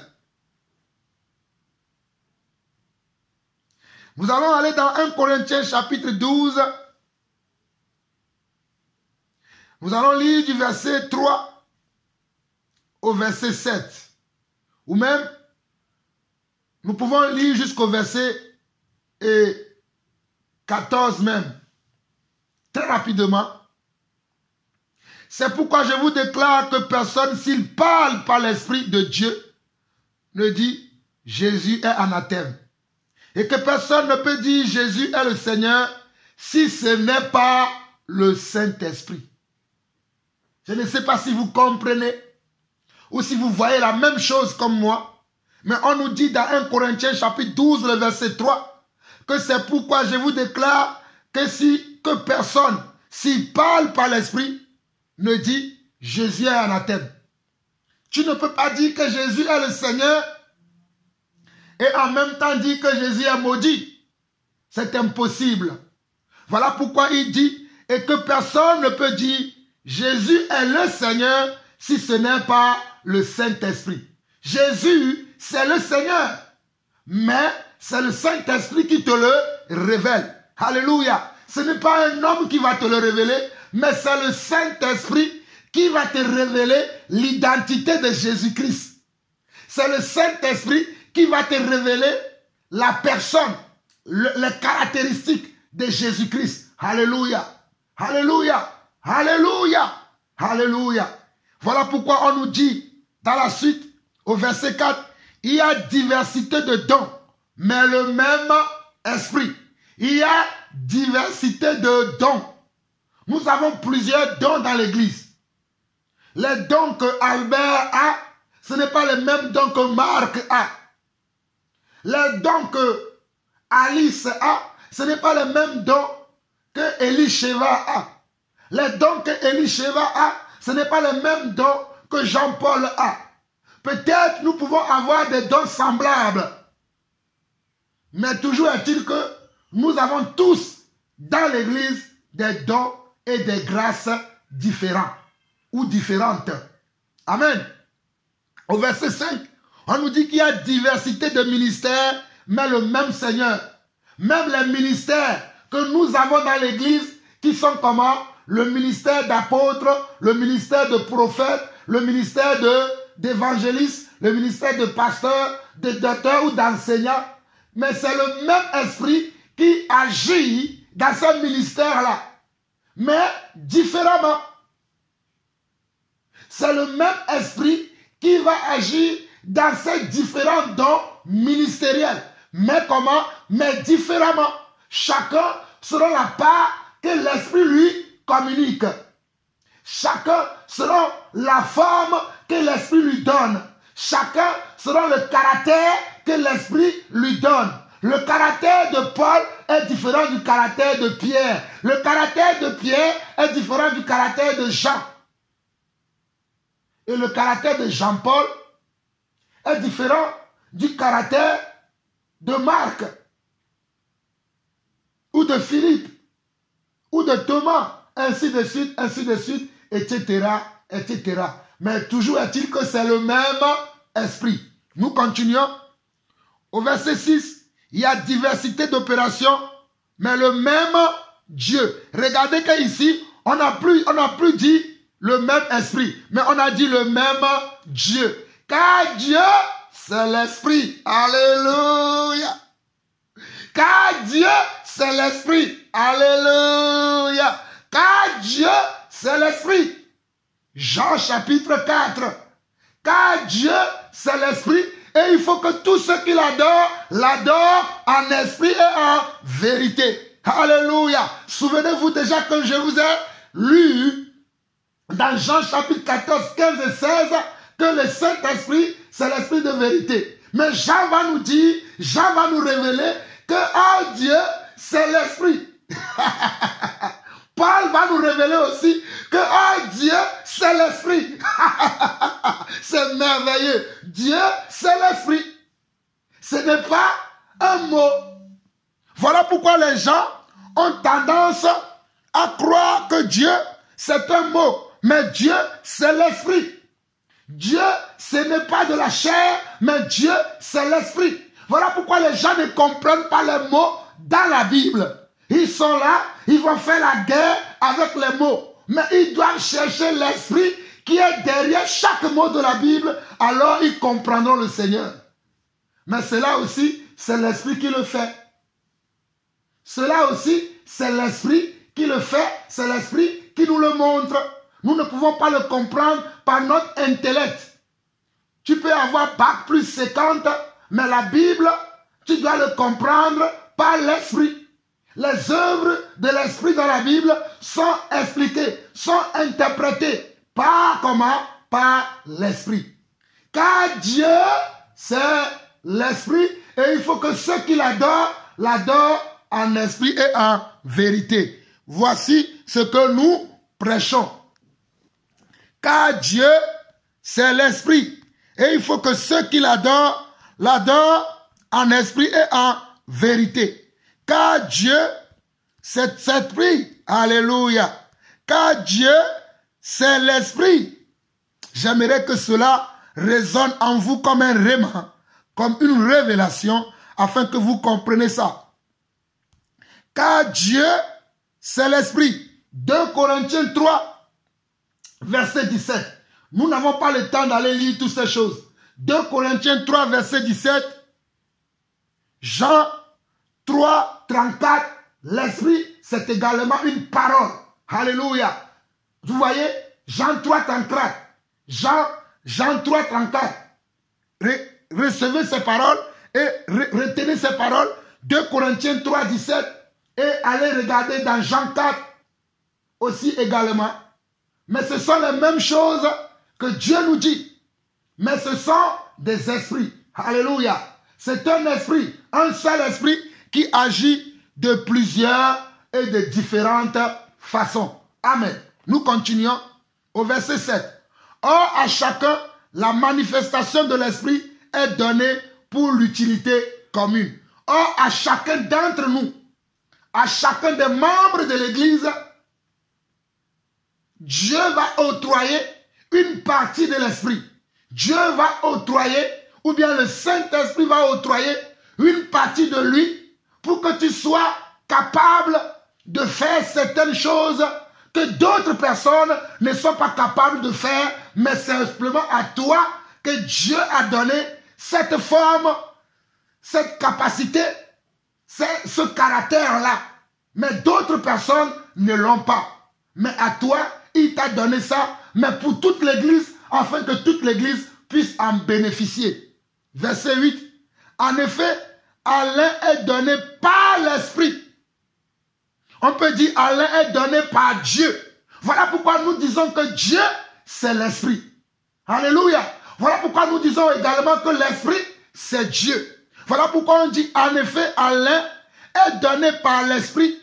B: Nous allons aller dans 1 Corinthiens chapitre 12. Nous allons lire du verset 3 au verset 7. Ou même, nous pouvons lire jusqu'au verset 14 même. Très rapidement. C'est pourquoi je vous déclare que personne, s'il parle par l'Esprit de Dieu, ne dit Jésus est anathème. Et que personne ne peut dire Jésus est le Seigneur si ce n'est pas le Saint-Esprit. Je ne sais pas si vous comprenez ou si vous voyez la même chose comme moi. Mais on nous dit dans 1 Corinthiens chapitre 12, le verset 3, que c'est pourquoi je vous déclare que personne, s'il parle par l'Esprit, ne dit Jésus est anathème. Tu ne peux pas dire que Jésus est le Seigneur et en même temps dire que Jésus est maudit. C'est impossible. Voilà pourquoi il dit et que personne ne peut dire Jésus est le Seigneur si ce n'est pas le Saint-Esprit. Jésus, c'est le Seigneur. Mais c'est le Saint-Esprit qui te le révèle. Alléluia. Ce n'est pas un homme qui va te le révéler, mais c'est le Saint-Esprit qui va te révéler l'identité de Jésus-Christ. C'est le Saint-Esprit qui va te révéler la personne, les caractéristiques de Jésus-Christ. Alléluia. Alléluia. Alléluia. Alléluia. Voilà pourquoi on nous dit dans la suite, au verset 4, il y a diversité de dons, mais le même esprit. Il y a diversité de dons. Nous avons plusieurs dons dans l'église. Les dons que Albert a, ce n'est pas les mêmes dons que Marc a. Les dons que Alice a, ce n'est pas les mêmes dons que Elisheva a. Les dons que Elisheva a, ce n'est pas les mêmes dons que Jean-Paul a. Peut-être nous pouvons avoir des dons semblables. Mais toujours est-il que nous avons tous dans l'église des dons et des grâces différents ou différentes. Amen. Au verset 5, on nous dit qu'il y a diversité de ministères, mais le même Seigneur. Même les ministères que nous avons dans l'église, qui sont comment? Le ministère d'apôtre, le ministère de prophète, le ministère d'évangéliste, le ministère de pasteur, de docteur ou d'enseignant. Mais c'est le même esprit qui agit dans ce ministère-là, mais différemment. C'est le même esprit qui va agir dans ces différents dons ministériels. Mais comment? Mais différemment. Chacun selon la part que l'esprit lui communique. Chacun selon la forme que l'esprit lui donne. Chacun selon le caractère que l'esprit lui donne. Le caractère de Paul est différent du caractère de Pierre. Le caractère de Pierre est différent du caractère de Jean. Et le caractère de Jean-Paul est différent du caractère de Marc, ou de Philippe, ou de Thomas, ainsi de suite, etc., etc. Mais toujours est-il que c'est le même esprit. Nous continuons. Au verset 6, il y a diversité d'opérations, mais le même Dieu. Regardez qu'ici, on n'a plus dit le même esprit, mais on a dit le même Dieu. Car Dieu, c'est l'esprit. Alléluia. Car Dieu, c'est l'esprit. Alléluia. Car Dieu, c'est l'esprit. Jean chapitre 4. Car Dieu, c'est l'esprit. Et il faut que tous ceux qui l'adorent en esprit et en vérité. Alléluia. Souvenez-vous déjà que je vous ai lu dans Jean chapitre 14, 15 et 16, que le Saint-Esprit, c'est l'esprit de vérité. Mais Jean va nous dire, Jean va nous révéler que oh Dieu, c'est l'esprit. Paul va nous révéler aussi que oh Dieu, c'est l'esprit. C'est merveilleux. Dieu, c'est l'esprit. Ce n'est pas un mot. Voilà pourquoi les gens ont tendance à croire que Dieu, c'est un mot. Mais Dieu, c'est l'esprit. Dieu, ce n'est pas de la chair, mais Dieu, c'est l'esprit. Voilà pourquoi les gens ne comprennent pas les mots dans la Bible. Ils sont là, ils vont faire la guerre avec les mots. Mais ils doivent chercher l'esprit qui est derrière chaque mot de la Bible. Alors ils comprendront le Seigneur. Mais cela aussi, c'est l'esprit qui le fait. Cela aussi, c'est l'esprit qui le fait. C'est l'esprit qui nous le montre. Nous ne pouvons pas le comprendre par notre intellect. Tu peux avoir bac plus 50, mais la Bible, tu dois le comprendre par l'esprit. Les œuvres de l'esprit dans la Bible sont expliquées, sont interprétées. Par comment? Par l'esprit. Car Dieu, c'est l'esprit, et il faut que ceux qui l'adorent en esprit et en vérité. Voici ce que nous prêchons. Car Dieu, c'est l'esprit. Et il faut que ceux qui l'adorent en esprit et en vérité. Car Dieu, c'est l'esprit. Alléluia. Car Dieu, c'est l'esprit. J'aimerais que cela résonne en vous comme un réma, comme une révélation, afin que vous compreniez ça. Car Dieu, c'est l'esprit. 2 Corinthiens 3, verset 17. Nous n'avons pas le temps d'aller lire toutes ces choses. 2 Corinthiens 3, verset 17. Jean 3, 34. L'esprit, c'est également une parole. Alléluia. Vous voyez, Jean 3, 34. Jean 3, 34. Recevez ces paroles et retenez ces paroles. 2 Corinthiens 3, 17. Et allez regarder dans Jean 4 aussi également. Mais ce sont les mêmes choses que Dieu nous dit. Mais ce sont des esprits. Alléluia. C'est un esprit, un seul esprit qui agit de plusieurs et de différentes façons. Amen. Nous continuons au verset 7. Or, à chacun, la manifestation de l'esprit est donnée pour l'utilité commune. Or, à chacun d'entre nous, à chacun des membres de l'Église, Dieu va octroyer une partie de l'esprit. Dieu va octroyer, ou bien le Saint-Esprit va octroyer une partie de lui pour que tu sois capable de faire certaines choses que d'autres personnes ne sont pas capables de faire, mais c'est simplement à toi que Dieu a donné cette forme, cette capacité, ce caractère-là. Mais d'autres personnes ne l'ont pas. Mais à toi, il t'a donné ça, mais pour toute l'église, afin que toute l'église puisse en bénéficier. Verset 8. En effet, à l'un est donné par l'Esprit. On peut dire à l'un est donné par Dieu. Voilà pourquoi nous disons que Dieu, c'est l'Esprit. Alléluia. Voilà pourquoi nous disons également que l'Esprit, c'est Dieu. Voilà pourquoi on dit en effet à l'un est donné par l'Esprit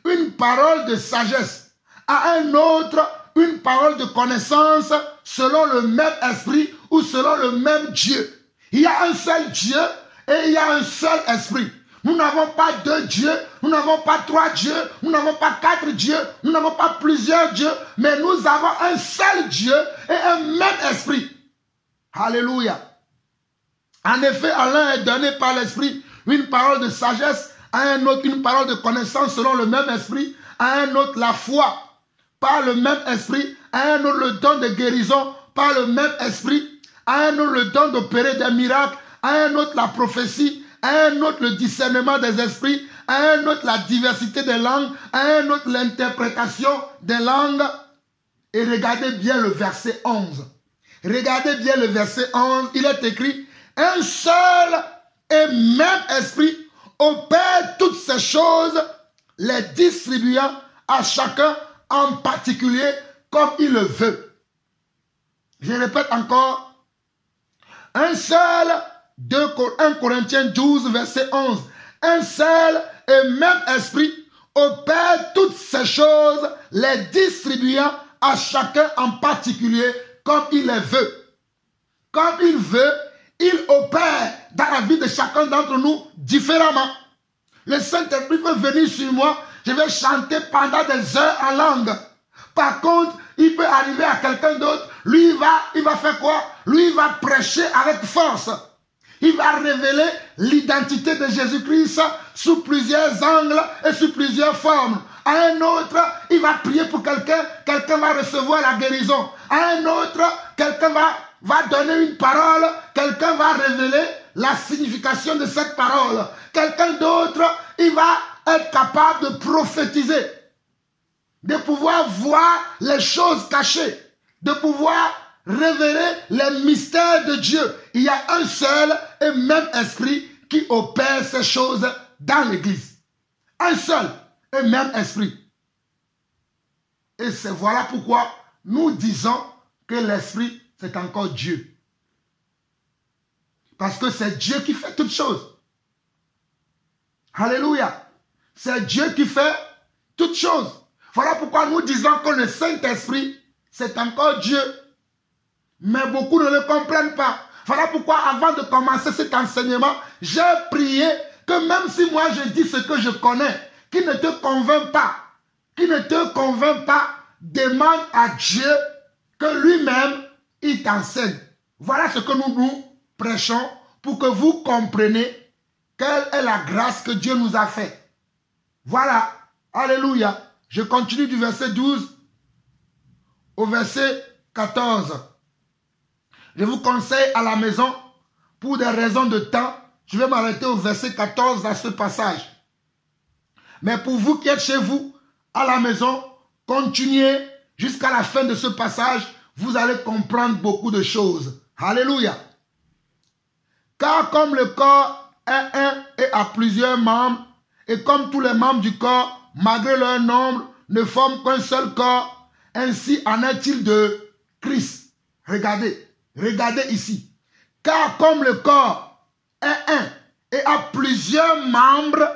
B: une parole de sagesse, à un autre une parole de connaissance selon le même esprit ou selon le même Dieu. Il y a un seul Dieu et il y a un seul esprit. Nous n'avons pas deux dieux, nous n'avons pas trois dieux, nous n'avons pas quatre dieux, nous n'avons pas plusieurs dieux, mais nous avons un seul Dieu et un même esprit. Alléluia. En effet, à l'un est donné par l'esprit une parole de sagesse, à un autre une parole de connaissance selon le même esprit, à un autre la foi par le même esprit, à un autre le don de guérison par le même esprit, à un autre le don d'opérer des miracles, à un autre la prophétie, à un autre le discernement des esprits, à un autre la diversité des langues, à un autre l'interprétation des langues. Et regardez bien le verset 11. Regardez bien le verset 11. Il est écrit, un seul et même esprit opère toutes ces choses, les distribuant à chacun en particulier comme il le veut. Je répète encore, un seul, 1 Corinthiens 12, verset 11, un seul et même esprit opère toutes ces choses, les distribuant à chacun en particulier comme il les veut. Comme il veut, il opère dans la vie de chacun d'entre nous différemment. Le Saint-Esprit peut venir sur moi, je vais chanter pendant des heures en langue. Par contre, il peut arriver à quelqu'un d'autre, lui il va faire quoi? Lui il va prêcher avec force. Il va révéler l'identité de Jésus-Christ sous plusieurs angles et sous plusieurs formes. À un autre, il va prier pour quelqu'un, quelqu'un va recevoir la guérison. À un autre, quelqu'un va donner une parole, quelqu'un va révéler la signification de cette parole. Quelqu'un d'autre, il va être capable de prophétiser, de pouvoir voir les choses cachées, de pouvoir révéler les mystères de Dieu. Il y a un seul et même esprit qui opère ces choses dans l'église. Un seul et même esprit. Et c'est voilà pourquoi nous disons que l'esprit, c'est encore Dieu. Parce que c'est Dieu qui fait toutes choses. Alléluia. C'est Dieu qui fait toutes choses. Voilà pourquoi nous disons que le Saint-Esprit, c'est encore Dieu. Mais beaucoup ne le comprennent pas. Voilà pourquoi avant de commencer cet enseignement, j'ai prié que même si moi je dis ce que je connais, qui ne te convainc pas, demande à Dieu que lui-même, il t'enseigne. Voilà ce que nous prêchons pour que vous compreniez quelle est la grâce que Dieu nous a faite. Voilà. Alléluia. Je continue du verset 12 au verset 14. Je vous conseille à la maison, pour des raisons de temps, je vais m'arrêter au verset 14 dans ce passage. Mais pour vous qui êtes chez vous, à la maison, continuez jusqu'à la fin de ce passage, vous allez comprendre beaucoup de choses. Alléluia. Car comme le corps est un et a plusieurs membres, et comme tous les membres du corps, malgré leur nombre, ne forment qu'un seul corps, ainsi en est-il de Christ. Regardez ici. Car comme le corps est un et a plusieurs membres,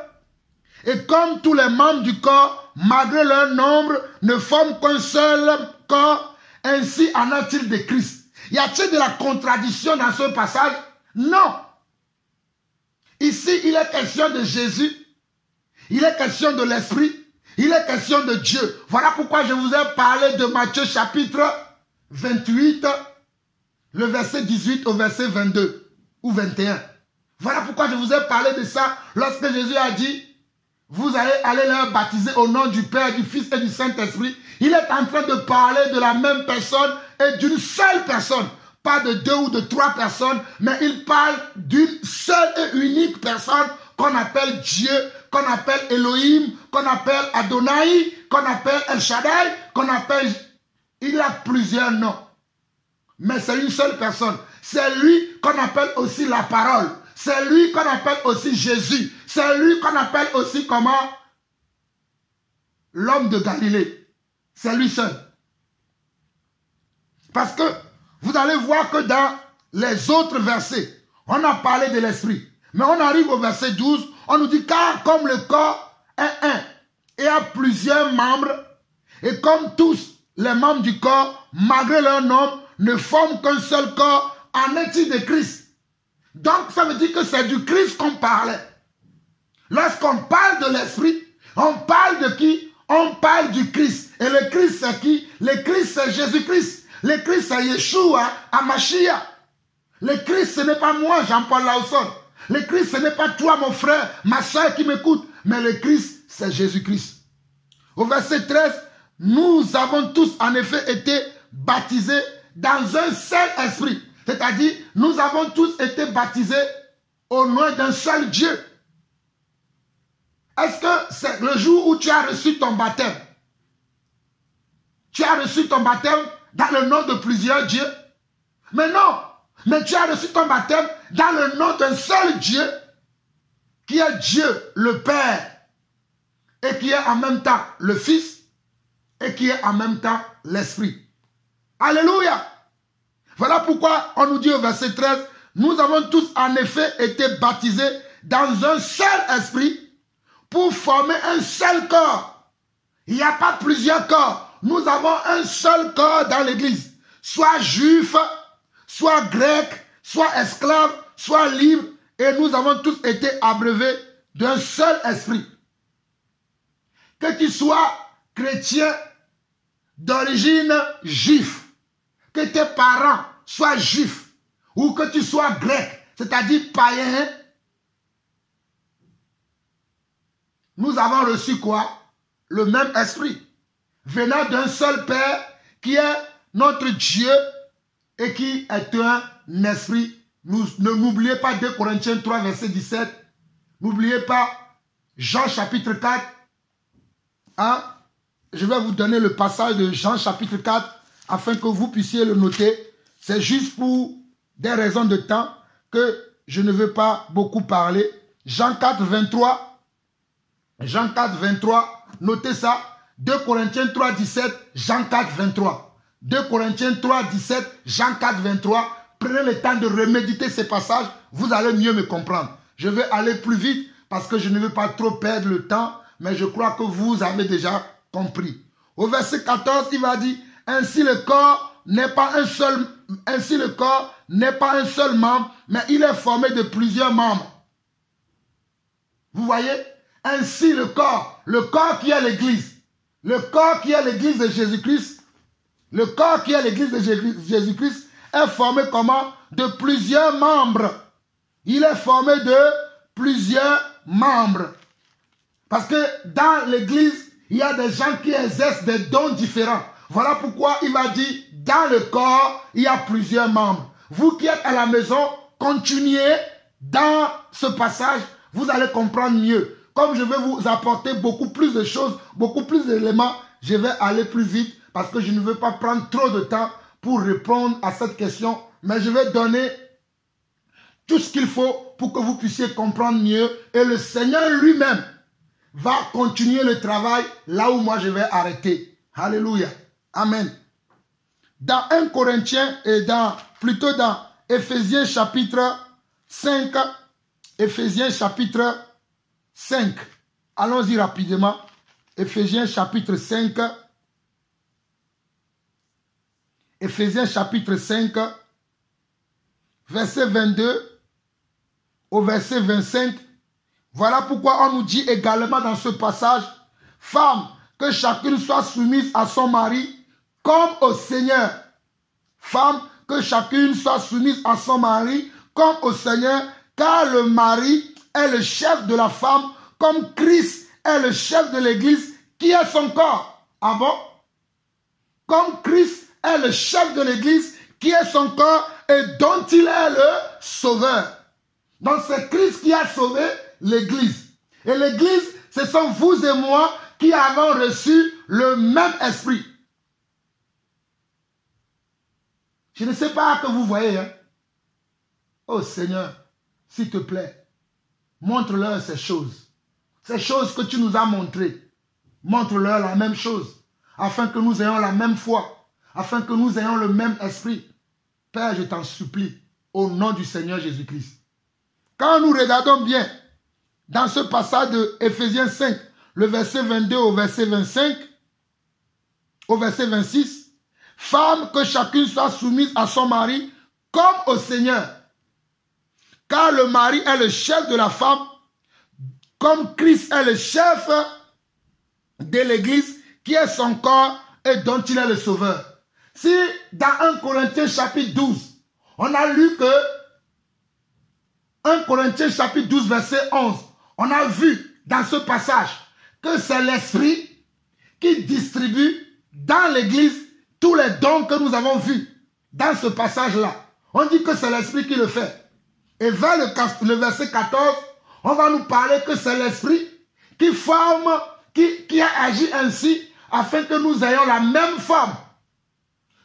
B: et comme tous les membres du corps, malgré leur nombre, ne forment qu'un seul corps, ainsi en est-il de Christ. Y a-t-il de la contradiction dans ce passage? Non. Ici, il est question de Jésus, il est question de l'Esprit, il est question de Dieu. Voilà pourquoi je vous ai parlé de Matthieu chapitre 28, le verset 18 au verset 22 ou 21. Voilà pourquoi je vous ai parlé de ça lorsque Jésus a dit, vous allez aller leur baptiser au nom du Père, du Fils et du Saint-Esprit. Il est en train de parler de la même personne et d'une seule personne. Pas de deux ou de trois personnes, mais il parle d'une seule et unique personne qu'on appelle Dieu, qu'on appelle Elohim, qu'on appelle Adonai, qu'on appelle El Shaddai, qu'on appelle... Il a plusieurs noms. Mais c'est une seule personne. C'est lui qu'on appelle aussi la parole. C'est lui qu'on appelle aussi Jésus. C'est lui qu'on appelle aussi comment? L'homme de Galilée. C'est lui seul. Parce que vous allez voir que dans les autres versets, on a parlé de l'esprit. Mais on arrive au verset 12, on nous dit car comme le corps est un et a plusieurs membres, et comme tous les membres du corps, malgré leur nombre, ne forment qu'un seul corps, en est-il de Christ? Donc ça veut dire que c'est du Christ qu'on parlait. Lorsqu'on parle de l'esprit, on parle de qui? On parle du Christ. Et le Christ c'est qui? Le Christ c'est Jésus-Christ. Le Christ c'est Yeshua, Hamashiach. Le Christ ce n'est pas moi, Jean-Paul Lawson. Le Christ ce n'est pas toi mon frère, ma soeur qui m'écoute. Mais le Christ c'est Jésus-Christ. Au verset 13, nous avons tous en effet été baptisés dans un seul esprit. C'est-à-dire, nous avons tous été baptisés au nom d'un seul Dieu. Est-ce que c'est le jour où tu as reçu ton baptême? Tu as reçu ton baptême dans le nom de plusieurs dieux? Mais non, mais tu as reçu ton baptême dans le nom d'un seul Dieu, qui est Dieu, le Père, et qui est en même temps le Fils, et qui est en même temps l'Esprit. Alléluia! Voilà pourquoi on nous dit au verset 13, nous avons tous en effet été baptisés dans un seul esprit pour former un seul corps. Il n'y a pas plusieurs corps. Nous avons un seul corps dans l'église. Soit juif, soit grec, soit esclave, soit libre. Et nous avons tous été abreuvés d'un seul esprit. Que tu sois chrétien d'origine juive, que tes parents soient juifs ou que tu sois grec, c'est-à-dire païen, nous avons reçu quoi? Le même esprit, venant d'un seul Père qui est notre Dieu et qui est un esprit. N'oubliez pas 2 Corinthiens 3, verset 17. N'oubliez pas Jean chapitre 4. Hein? Je vais vous donner le passage de Jean chapitre 4 afin que vous puissiez le noter. C'est juste pour des raisons de temps que je ne veux pas beaucoup parler. Jean 4, 23. Jean 4, 23. Notez ça. 2 Corinthiens 3, 17. Jean 4, 23. 2 Corinthiens 3, 17. Jean 4, 23. Prenez le temps de reméditer ces passages. Vous allez mieux me comprendre. Je vais aller plus vite parce que je ne veux pas trop perdre le temps. Mais je crois que vous avez déjà compris. Au verset 14, il va dire, ainsi le corps n'est pas un seul, membre, mais il est formé de plusieurs membres. Vous voyez? Ainsi le corps qui est l'église, le corps qui est l'église de Jésus-Christ, le corps qui est l'église de Jésus-Christ est formé comment? De plusieurs membres. Il est formé de plusieurs membres. Parce que dans l'église, il y a des gens qui exercent des dons différents. Voilà pourquoi il m'a dit, dans le corps, il y a plusieurs membres. Vous qui êtes à la maison, continuez dans ce passage, vous allez comprendre mieux. Comme je vais vous apporter beaucoup plus de choses, beaucoup plus d'éléments, je vais aller plus vite parce que je ne veux pas prendre trop de temps pour répondre à cette question. Mais je vais donner tout ce qu'il faut pour que vous puissiez comprendre mieux. Et le Seigneur lui-même va continuer le travail là où moi je vais arrêter. Alléluia. Amen. Dans 1 Corinthiens et plutôt dans Éphésiens chapitre 5. Éphésiens chapitre 5. Allons-y rapidement. Éphésiens chapitre 5. Éphésiens chapitre 5. Verset 22 au verset 25. Voilà pourquoi on nous dit également dans ce passage, femmes, que chacune soit soumise à son mari comme au Seigneur. Femmes, que chacune soit soumise à son mari comme au Seigneur, car le mari est le chef de la femme, comme Christ est le chef de l'église, qui est son corps. Ah bon? Comme Christ est le chef de l'église, qui est son corps et dont il est le sauveur. Donc c'est Christ qui a sauvé l'église. Et l'église, ce sont vous et moi qui avons reçu le même esprit. Je ne sais pas que vous voyez. Hein? Oh Seigneur, s'il te plaît, montre-leur ces choses. Ces choses que tu nous as montrées. Montre-leur la même chose. Afin que nous ayons la même foi. Afin que nous ayons le même esprit. Père, je t'en supplie. Au nom du Seigneur Jésus-Christ. Quand nous regardons bien dans ce passage de Éphésiens 5, le verset 22 au verset 25, au verset 26, femme, que chacune soit soumise à son mari comme au Seigneur. Car le mari est le chef de la femme, comme Christ est le chef de l'église, qui est son corps et dont il est le sauveur. Si dans 1 Corinthiens chapitre 12, on a lu que 1 Corinthiens chapitre 12 verset 11, on a vu dans ce passage que c'est l'Esprit qui distribue dans l'église tous les dons que nous avons vus dans ce passage-là. On dit que c'est l'Esprit qui le fait. Et vers le verset 14, on va nous parler que c'est l'Esprit qui forme, qui a agi ainsi afin que nous ayons la même forme.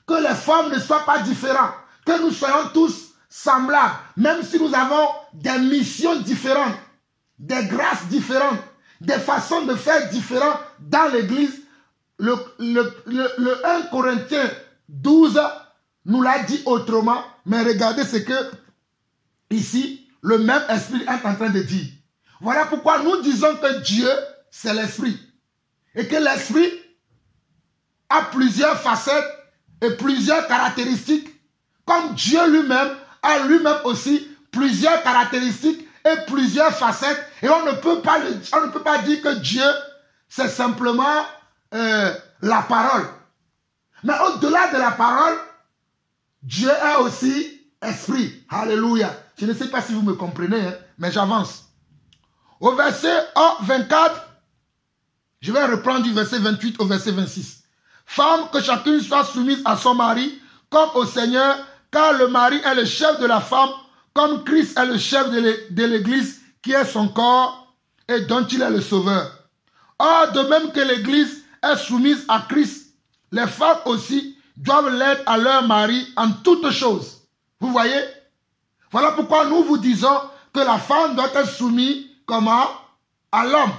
B: Que les formes ne soient pas différentes. Que nous soyons tous semblables. Même si nous avons des missions différentes, des grâces différentes, des façons de faire différentes dans l'église. Le 1 Corinthiens 12 nous l'a dit autrement. Mais regardez ce que ici, le même esprit est en train de dire. Voilà pourquoi nous disons que Dieu, c'est l'esprit. Et que l'esprit a plusieurs facettes et plusieurs caractéristiques. Comme Dieu lui-même a lui-même aussi plusieurs caractéristiques et plusieurs facettes. Et on ne peut pas dire que Dieu, c'est simplement la parole. Mais au-delà de la parole, Dieu est aussi esprit. Alléluia. Je ne sais pas si vous me comprenez, hein, mais j'avance. Au verset 24, je vais reprendre du verset 28 au verset 26. Femme, que chacune soit soumise à son mari, comme au Seigneur, car le mari est le chef de la femme, comme Christ est le chef de l'église, qui est son corps et dont il est le sauveur. Or, de même que l'église est soumise à Christ, les femmes aussi doivent l'être à leur mari en toutes choses. Vous voyez? Voilà pourquoi nous vous disons que la femme doit être soumise comment? À l'homme.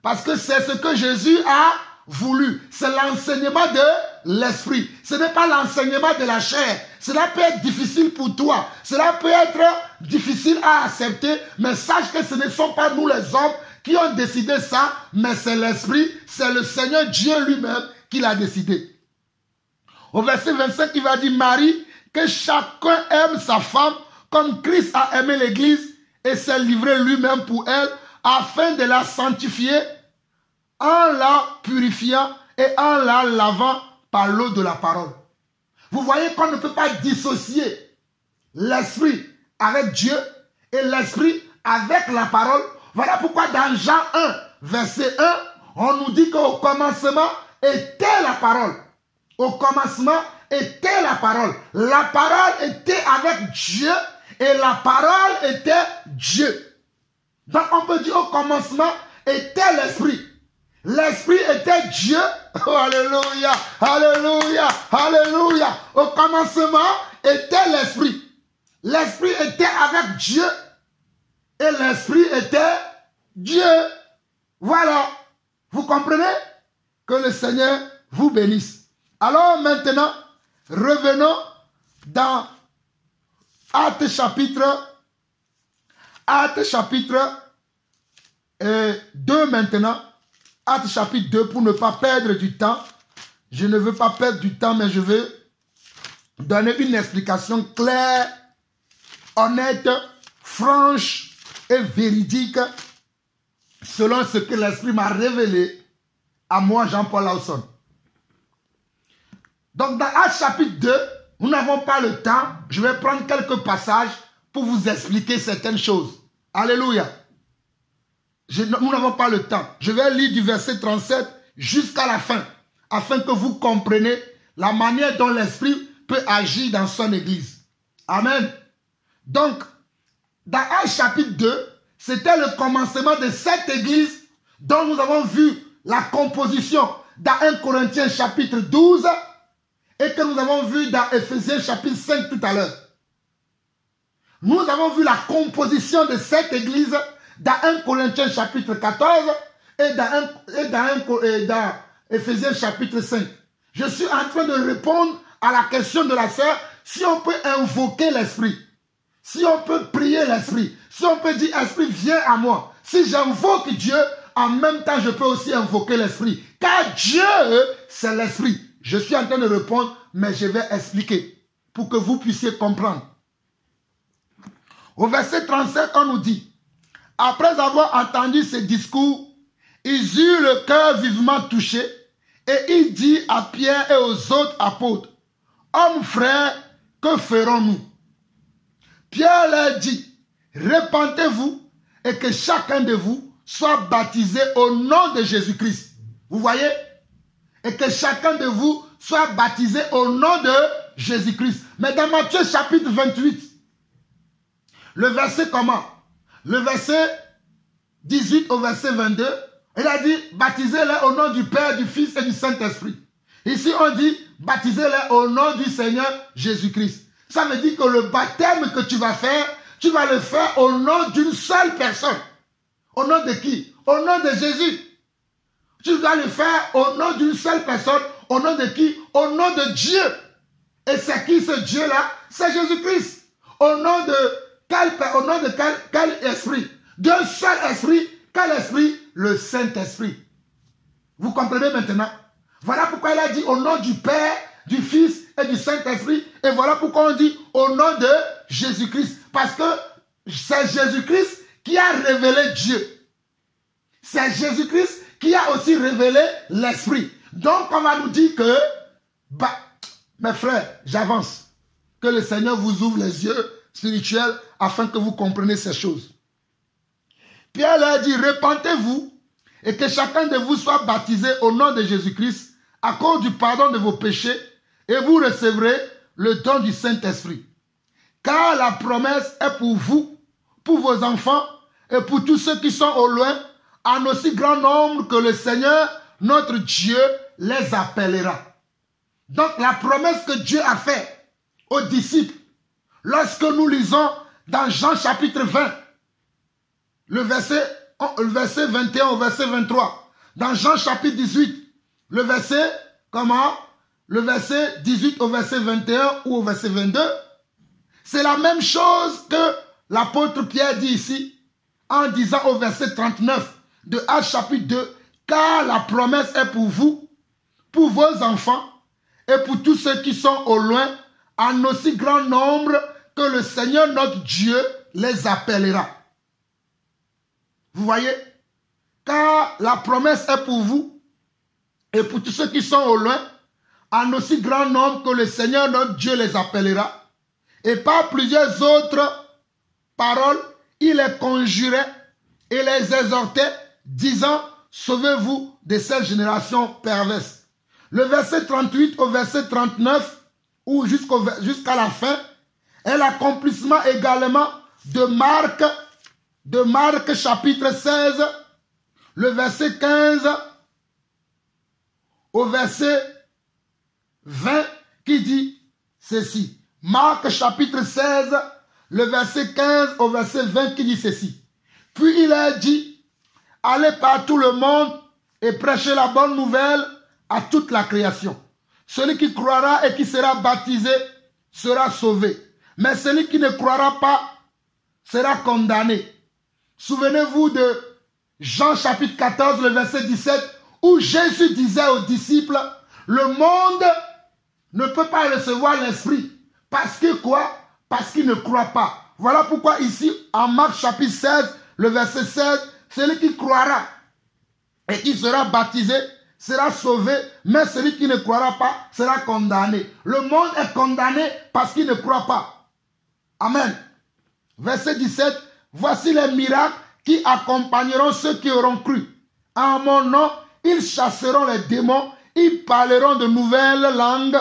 B: Parce que c'est ce que Jésus a voulu. C'est l'enseignement de l'esprit. Ce n'est pas l'enseignement de la chair. Cela peut être difficile pour toi. Cela peut être difficile à accepter. Mais sache que ce ne sont pas nous les hommes qui ont décidé ça. Mais c'est l'esprit. C'est le Seigneur Dieu lui-même qui l'a décidé. Au verset 25, il va dire, Marie, que chacun aime sa femme comme Christ a aimé l'église et s'est livré lui-même pour elle afin de la sanctifier en la purifiant et en la lavant par l'eau de la parole. Vous voyez qu'on ne peut pas dissocier l'esprit avec Dieu et l'esprit avec la parole. Voilà pourquoi dans Jean 1, verset 1, on nous dit qu'au commencement était la parole. Au commencement était la parole. La parole était avec Dieu et la parole était Dieu. Donc on peut dire au commencement était l'esprit. L'esprit était Dieu. Oh, alléluia, alléluia, alléluia. Au commencement était l'esprit. L'esprit était avec Dieu et l'esprit était Dieu. Voilà. Vous comprenez? Que le Seigneur vous bénisse. Alors maintenant, revenons dans Actes chapitre 2 maintenant. Actes chapitre 2 pour ne pas perdre du temps. Je ne veux pas perdre du temps, mais je veux donner une explication claire, honnête, franche et véridique selon ce que l'Esprit m'a révélé à moi, Jean-Paul Lawson. Donc dans Actes chapitre 2, nous n'avons pas le temps. Je vais prendre quelques passages pour vous expliquer certaines choses. Alléluia. Nous n'avons pas le temps. Je vais lire du verset 37 jusqu'à la fin, afin que vous compreniez la manière dont l'Esprit peut agir dans son église. Amen. Donc, dans Actes chapitre 2, C'était le commencement de cette église dont nous avons vu la composition dans 1 Corinthiens chapitre 12 et que nous avons vu dans Ephésiens chapitre 5 tout à l'heure. Nous avons vu la composition de cette église dans 1 Corinthiens chapitre 14 et dans Ephésiens chapitre 5. Je suis en train de répondre à la question de la sœur, si on peut invoquer l'esprit, si on peut prier l'esprit, si on peut dire esprit viens à moi. Si j'invoque Dieu, en même temps je peux aussi invoquer l'esprit. Car Dieu, c'est l'esprit. Je suis en train de répondre, mais je vais expliquer pour que vous puissiez comprendre. Au verset 37, on nous dit, après avoir entendu ces discours, ils eurent le cœur vivement touché et il dit à Pierre et aux autres apôtres, hommes frères, que ferons-nous? Pierre leur dit, repentez-vous et que chacun de vous soit baptisé au nom de Jésus-Christ. Vous voyez? Et que chacun de vous soit baptisé au nom de Jésus-Christ. Mais dans Matthieu chapitre 28, le verset comment? Le verset 18 au verset 22, il a dit, baptisez-les au nom du Père, du Fils et du Saint-Esprit. Ici, on dit, baptisez-les au nom du Seigneur Jésus-Christ. Ça veut dire que le baptême que tu vas faire, tu vas le faire au nom d'une seule personne. Au nom de qui? Au nom de Jésus. Tu dois le faire au nom d'une seule personne. Au nom de qui? Au nom de Dieu. Et c'est qui ce Dieu-là? C'est Jésus-Christ. Au nom de quel esprit? D'un seul esprit. Quel esprit? Le Saint-Esprit. Vous comprenez maintenant? Voilà pourquoi il a dit au nom du Père, du Fils et du Saint-Esprit. Et voilà pourquoi on dit au nom de Jésus-Christ. Parce que c'est Jésus-Christ qui a révélé Dieu. C'est Jésus-Christ qui a aussi révélé l'Esprit. Donc on va nous dire que, mes frères, j'avance. Que le Seigneur vous ouvre les yeux spirituels afin que vous compreniez ces choses. Pierre leur dit, repentez-vous et que chacun de vous soit baptisé au nom de Jésus-Christ à cause du pardon de vos péchés et vous recevrez le don du Saint-Esprit. Car la promesse est pour vous, pour vos enfants et pour tous ceux qui sont au loin, en aussi grand nombre que le Seigneur, notre Dieu, les appellera. Donc la promesse que Dieu a faite aux disciples, lorsque nous lisons dans Jean chapitre 20, le verset 21 au verset 23, dans Jean chapitre 18, le verset 18 au verset 21 ou au verset 22, c'est la même chose que l'apôtre Pierre dit ici, en disant au verset 39 de Actes chapitre 2, car la promesse est pour vous, pour vos enfants et pour tous ceux qui sont au loin, en aussi grand nombre que le Seigneur notre Dieu les appellera. Vous voyez? Car la promesse est pour vous et pour tous ceux qui sont au loin, en aussi grand nombre que le Seigneur notre Dieu les appellera. Et par plusieurs autres paroles, il les conjurait et les exhortait, disant, sauvez-vous de cette génération perverse. Le verset 38 au verset 39, ou jusqu'à la fin, est l'accomplissement également de Marc chapitre 16, le verset 15 au verset 20, qui dit ceci. Marc chapitre 16, le verset 15 au verset 20, qui dit ceci. Puis il a dit, allez par tout le monde et prêchez la bonne nouvelle à toute la création. Celui qui croira et qui sera baptisé sera sauvé. Mais celui qui ne croira pas sera condamné. Souvenez-vous de Jean chapitre 14, le verset 17, où Jésus disait aux disciples, le monde ne peut pas recevoir l'Esprit. Parce que quoi? Parce qu'il ne croit pas. Voilà pourquoi ici, en Marc chapitre 16, le verset 16, celui qui croira et qui sera baptisé sera sauvé, mais celui qui ne croira pas sera condamné. Le monde est condamné parce qu'il ne croit pas. Amen. Verset 17, voici les miracles qui accompagneront ceux qui auront cru. En mon nom, ils chasseront les démons, ils parleront de nouvelles langues.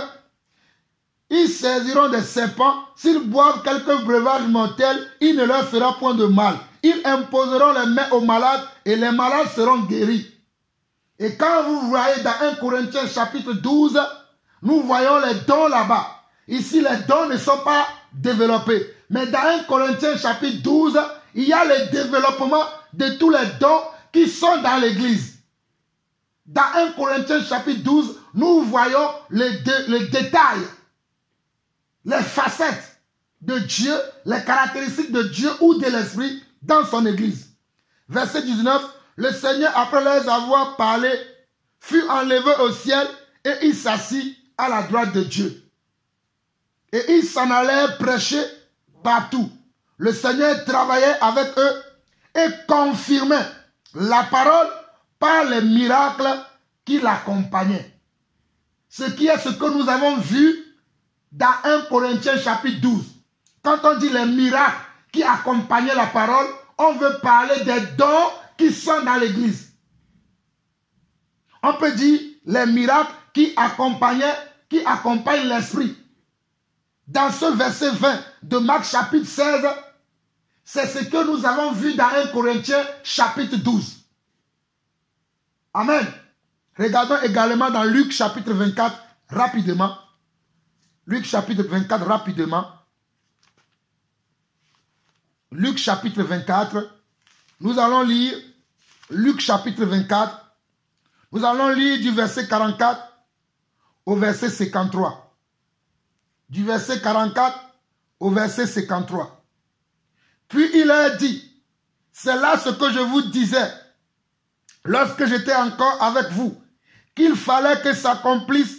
B: Ils saisiront des serpents. S'ils boivent quelque breuvage mortel, il ne leur fera point de mal. Ils imposeront les mains aux malades et les malades seront guéris. Et quand vous voyez dans 1 Corinthiens chapitre 12, nous voyons les dons là-bas. Ici, les dons ne sont pas développés. Mais dans 1 Corinthiens chapitre 12, il y a le développement de tous les dons qui sont dans l'église. Dans 1 Corinthiens chapitre 12, nous voyons les détails, les facettes de Dieu, les caractéristiques de Dieu ou de l'Esprit dans son église. Verset 19, le Seigneur, après leur avoir parlé, fut enlevé au ciel et il s'assit à la droite de Dieu. Et ils s'en allèrent prêcher partout. Le Seigneur travaillait avec eux et confirmait la parole par les miracles qui l'accompagnaient. Ce qui est ce que nous avons vu dans 1 Corinthiens chapitre 12. Quand on dit les miracles qui accompagnaient la parole, on veut parler des dons qui sont dans l'église. On peut dire les miracles qui accompagnent l'esprit. Dans ce verset 20 de Marc chapitre 16, c'est ce que nous avons vu dans 1 Corinthiens chapitre 12. Amen. Regardons également dans Luc chapitre 24 rapidement. Luc chapitre 24 rapidement. Luc chapitre 24. Nous allons lire Luc chapitre 24. Nous allons lire du verset 44 au verset 53. Du verset 44 au verset 53. Puis il leur dit, c'est là ce que je vous disais lorsque j'étais encore avec vous, qu'il fallait que s'accomplisse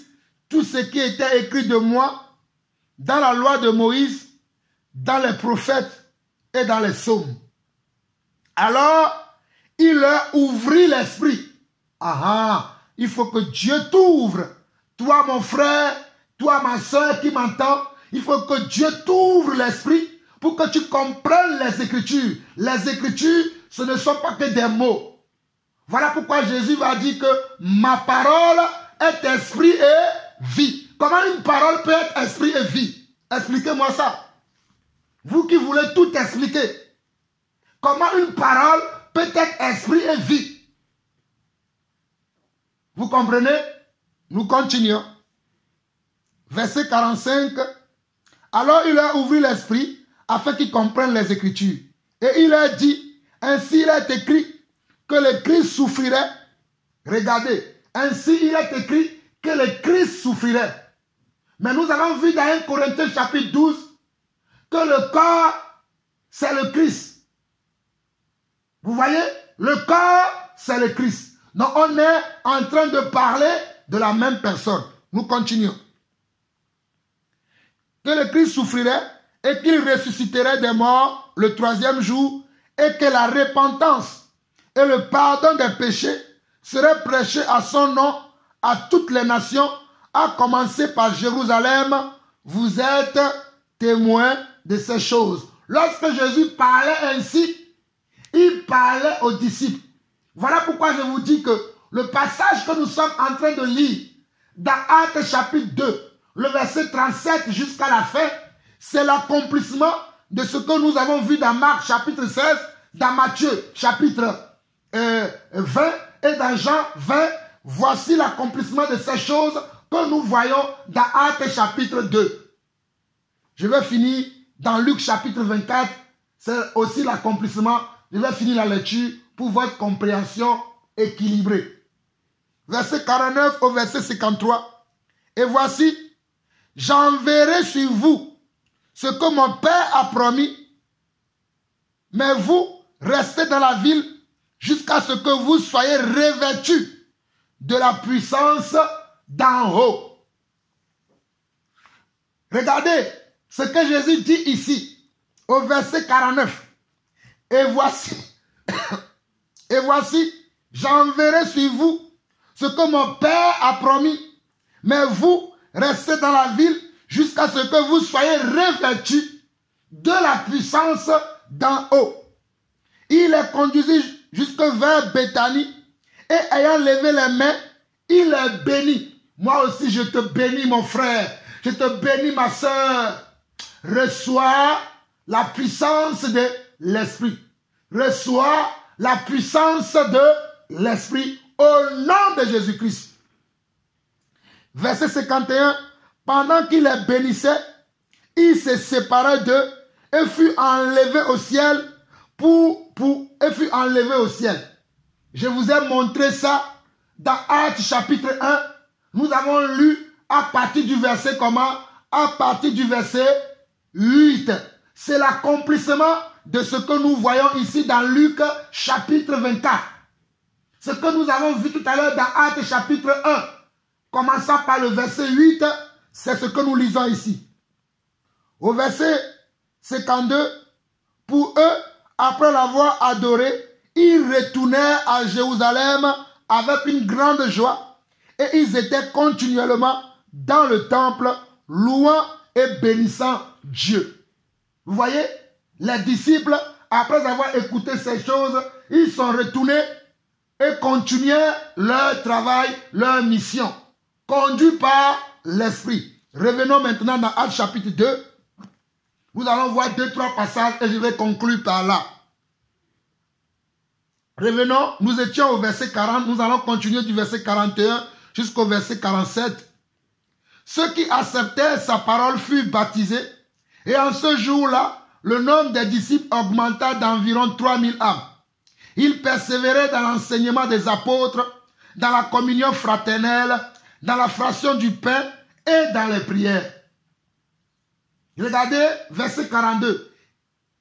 B: tout ce qui était écrit de moi dans la loi de Moïse, dans les prophètes et dans les psaumes. Alors, il leur ouvrit l'esprit. Il faut que Dieu t'ouvre. Toi, mon frère, toi, ma soeur qui m'entend, il faut que Dieu t'ouvre l'esprit pour que tu comprennes les Écritures. Les Écritures, ce ne sont pas que des mots. Voilà pourquoi Jésus va dire que ma parole est esprit et vie. Comment une parole peut être esprit et vie? Expliquez-moi ça. Vous qui voulez tout expliquer. Comment une parole peut être esprit et vie? Vous comprenez? Nous continuons. Verset 45. Alors il leur ouvrit l'esprit afin qu'ils comprennent les Écritures. Et il leur dit, ainsi il est écrit que le Christ souffrirait. Regardez, ainsi il est écrit que le Christ souffrirait. Mais nous avons vu dans 1 Corinthiens chapitre 12 que le corps, c'est le Christ. Vous voyez, le corps, c'est le Christ. Donc on est en train de parler de la même personne. Nous continuons. Que le Christ souffrirait et qu'il ressusciterait des morts le troisième jour et que la repentance et le pardon des péchés seraient prêchés à son nom à toutes les nations, à commencer par Jérusalem. Vous êtes témoins de ces choses. Lorsque Jésus parlait ainsi, il parlait aux disciples. Voilà pourquoi je vous dis que le passage que nous sommes en train de lire dans Actes chapitre 2, le verset 37 jusqu'à la fin, c'est l'accomplissement de ce que nous avons vu dans Marc chapitre 16, dans Matthieu chapitre 20 et dans Jean 20. Voici l'accomplissement de ces choses que nous voyons dans Actes chapitre 2. Je vais finir dans Luc chapitre 24. C'est aussi l'accomplissement. Je vais finir la lecture pour votre compréhension équilibrée. Verset 49 au verset 53. Et voici, j'enverrai sur vous ce que mon Père a promis, mais vous restez dans la ville jusqu'à ce que vous soyez revêtus de la puissance d'en haut. Regardez ce que Jésus dit ici, au verset 49. Et voici, j'enverrai sur vous ce que mon Père a promis, mais vous restez dans la ville jusqu'à ce que vous soyez revêtus de la puissance d'en haut. Il les conduisit jusque vers Béthanie et ayant levé les mains, il les bénit. Moi aussi je te bénis mon frère. Je te bénis, ma soeur. Reçois la puissance de l'Esprit. Reçois la puissance de l'Esprit au nom de Jésus-Christ. Verset 51. Pendant qu'il les bénissait, il se séparait d'eux et fut enlevé au ciel et fut enlevé au ciel. Je vous ai montré ça dans Actes chapitre 1. Nous avons lu à partir du verset comment? À partir du verset 8. C'est l'accomplissement de ce que nous voyons ici dans Luc chapitre 24. Ce que nous avons vu tout à l'heure dans Actes chapitre 1, commençant par le verset 8, c'est ce que nous lisons ici. Au verset 52, pour eux, après l'avoir adoré, ils retournèrent à Jérusalem avec une grande joie et ils étaient continuellement dans le temple, louant et bénissant Dieu. Vous voyez, les disciples, après avoir écouté ces choses, ils sont retournés et continuaient leur travail, leur mission, conduits par l'Esprit. Revenons maintenant dans Actes chapitre 2. Nous allons voir 2-3 passages et je vais conclure par là. Revenons, nous étions au verset 40, nous allons continuer du verset 41 jusqu'au verset 47. Ceux qui acceptèrent sa parole furent baptisés et en ce jour-là, le nombre des disciples augmenta d'environ 3000 âmes. Ils persévéraient dans l'enseignement des apôtres, dans la communion fraternelle, dans la fraction du pain et dans les prières. Regardez verset 42.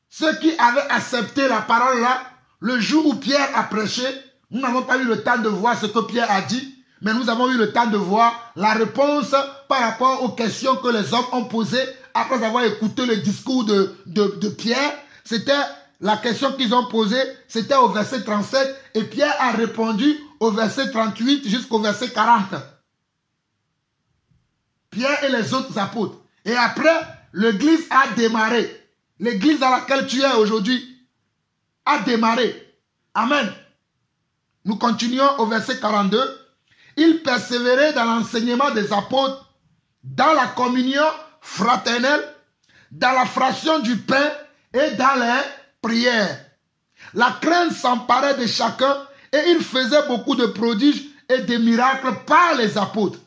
B: Ceux qui avaient accepté la parole là, le jour où Pierre a prêché, nous n'avons pas eu le temps de voir ce que Pierre a dit, mais nous avons eu le temps de voir la réponse par rapport aux questions que les hommes ont posées après avoir écouté le discours de Pierre. C'était la question qu'ils ont posée, c'était au verset 37, et Pierre a répondu au verset 38 jusqu'au verset 40. Pierre et les autres apôtres. Et après, l'église a démarré. L'église dans laquelle tu es aujourd'hui a démarré. Amen. Nous continuons au verset 42. Ils persévéraient dans l'enseignement des apôtres, dans la communion fraternelle, dans la fraction du pain et dans les prières. La crainte s'emparait de chacun et ils faisaient beaucoup de prodiges et de miracles par les apôtres.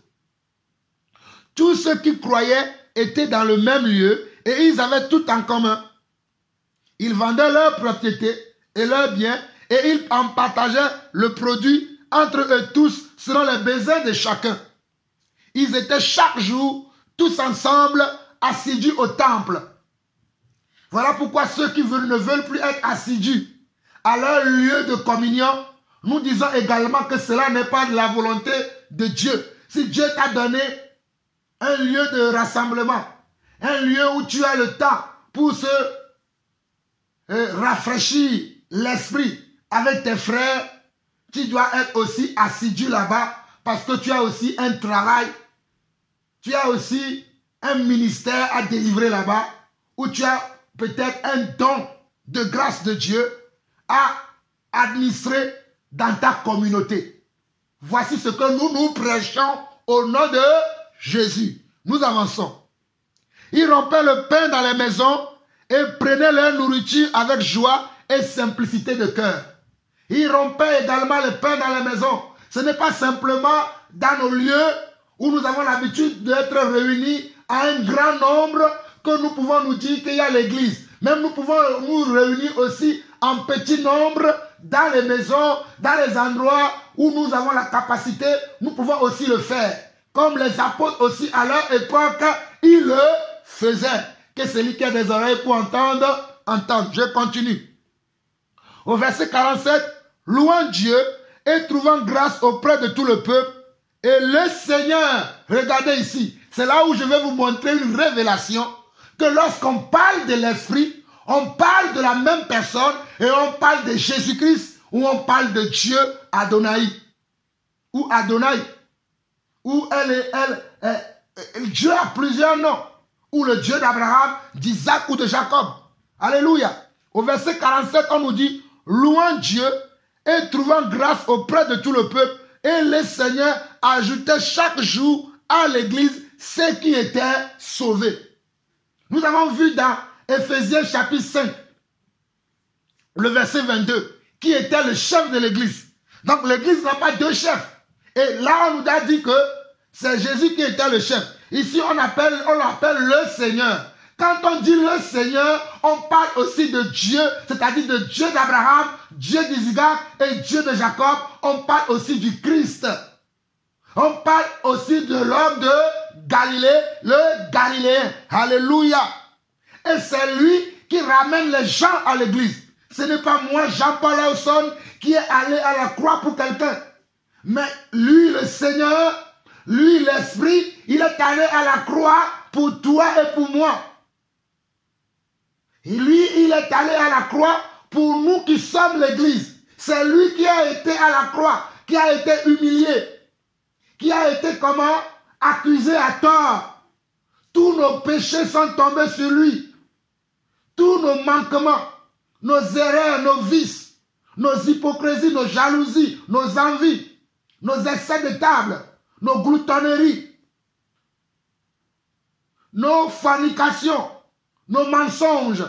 B: Tous ceux qui croyaient étaient dans le même lieu et ils avaient tout en commun. Ils vendaient leurs propriétés et leurs biens et ils en partageaient le produit entre eux tous selon les besoins de chacun. Ils étaient chaque jour tous ensemble assidus au temple. Voilà pourquoi ceux qui ne veulent plus être assidus à leur lieu de communion, nous disons également que cela n'est pas de la volonté de Dieu. Si Dieu t'a donné un lieu de rassemblement, un lieu où tu as le temps pour se rafraîchir l'esprit avec tes frères, tu dois être aussi assidu là-bas parce que tu as aussi un travail, tu as aussi un ministère à délivrer là-bas, où tu as peut-être un don de grâce de Dieu à administrer dans ta communauté. Voici ce que nous prêchons au nom de Jésus. Nous avançons. Ils rompaient le pain dans les maisons et prenaient leur nourriture avec joie et simplicité de cœur. Ils rompaient également le pain dans les maisons. Ce n'est pas simplement dans nos lieux où nous avons l'habitude d'être réunis à un grand nombre que nous pouvons nous dire qu'il y a l'église. Même nous pouvons nous réunir aussi en petit nombre dans les maisons, dans les endroits où nous avons la capacité, nous pouvons aussi le faire. Comme les apôtres aussi à leur époque, ils le faisaient. Que celui qui a des oreilles pour entendre, entende. Je continue. Au verset 47, louant Dieu et trouvant grâce auprès de tout le peuple, et le Seigneur, regardez ici, c'est là où je vais vous montrer une révélation, que lorsqu'on parle de l'Esprit, on parle de la même personne et on parle de Jésus-Christ ou on parle de Dieu Adonai. Ou Adonai. Ou Dieu a plusieurs noms. Ou le Dieu d'Abraham, d'Isaac ou de Jacob. Alléluia. Au verset 47, on nous dit, louant Dieu et trouvant grâce auprès de tout le peuple, et le Seigneur ajoutait chaque jour à l'église ceux qui étaient sauvés. Nous avons vu dans Éphésiens chapitre 5, le verset 22, qui était le chef de l'église. Donc l'église n'a pas deux chefs. Et là, on nous a dit que c'est Jésus qui était le chef. Ici, on l'appelle le Seigneur. Quand on dit le Seigneur, on parle aussi de Dieu, c'est-à-dire de Dieu d'Abraham, Dieu d'Isaac et Dieu de Jacob. On parle aussi du Christ. On parle aussi de l'homme de Galilée, le Galiléen. Alléluia. Et c'est lui qui ramène les gens à l'église. Ce n'est pas moi, Jean-Paul Lawson, qui est allé à la croix pour quelqu'un. Mais lui, le Seigneur, lui, l'Esprit, il est allé à la croix pour toi et pour moi. Et lui, il est allé à la croix pour nous qui sommes l'église. C'est lui qui a été à la croix, qui a été humilié, qui a été comment? Accusé à tort. Tous nos péchés sont tombés sur lui. Tous nos manquements, nos erreurs, nos vices, nos hypocrisies, nos jalousies, nos envies, nos excès de table, nos gloutonneries, nos fornications, nos mensonges,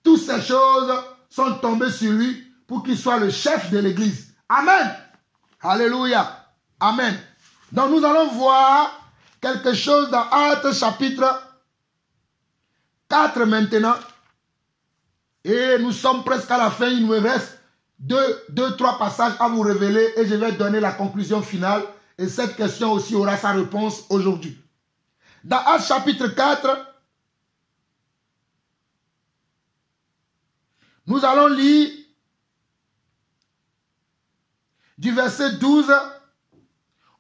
B: toutes ces choses sont tombées sur lui pour qu'il soit le chef de l'église. Amen. Alléluia. Amen. Donc nous allons voir quelque chose dans Actes chapitre 4 maintenant. Et nous sommes presque à la fin. Il nous reste deux, trois passages à vous révéler et je vais donner la conclusion finale. Et cette question aussi aura sa réponse aujourd'hui. Dans Actes chapitre 4, nous allons lire du verset 12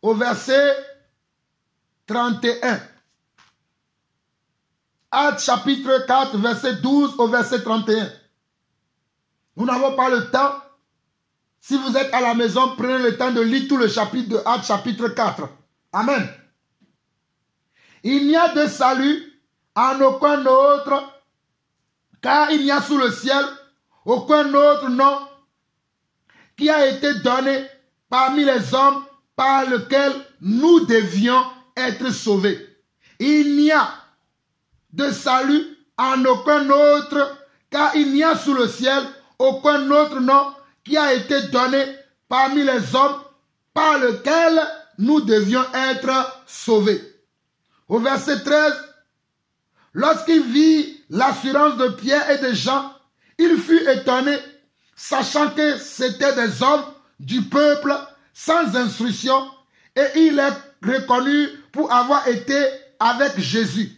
B: au verset 31. Actes chapitre 4, verset 12 au verset 31. Nous n'avons pas le temps. Si vous êtes à la maison, prenez le temps de lire tout le chapitre de Actes chapitre 4. Amen. Il n'y a de salut en aucun autre, car il n'y a sous le ciel aucun autre nom qui a été donné parmi les hommes par lequel nous devions être sauvés. Il n'y a de salut en aucun autre, car il n'y a sous le ciel aucun autre nom qui a été donné parmi les hommes par lequel nous devions être sauvés. Au verset 13, lorsqu'il vit l'assurance de Pierre et de Jean, il fut étonné, sachant que c'étaient des hommes du peuple sans instruction, et il est reconnu pour avoir été avec Jésus.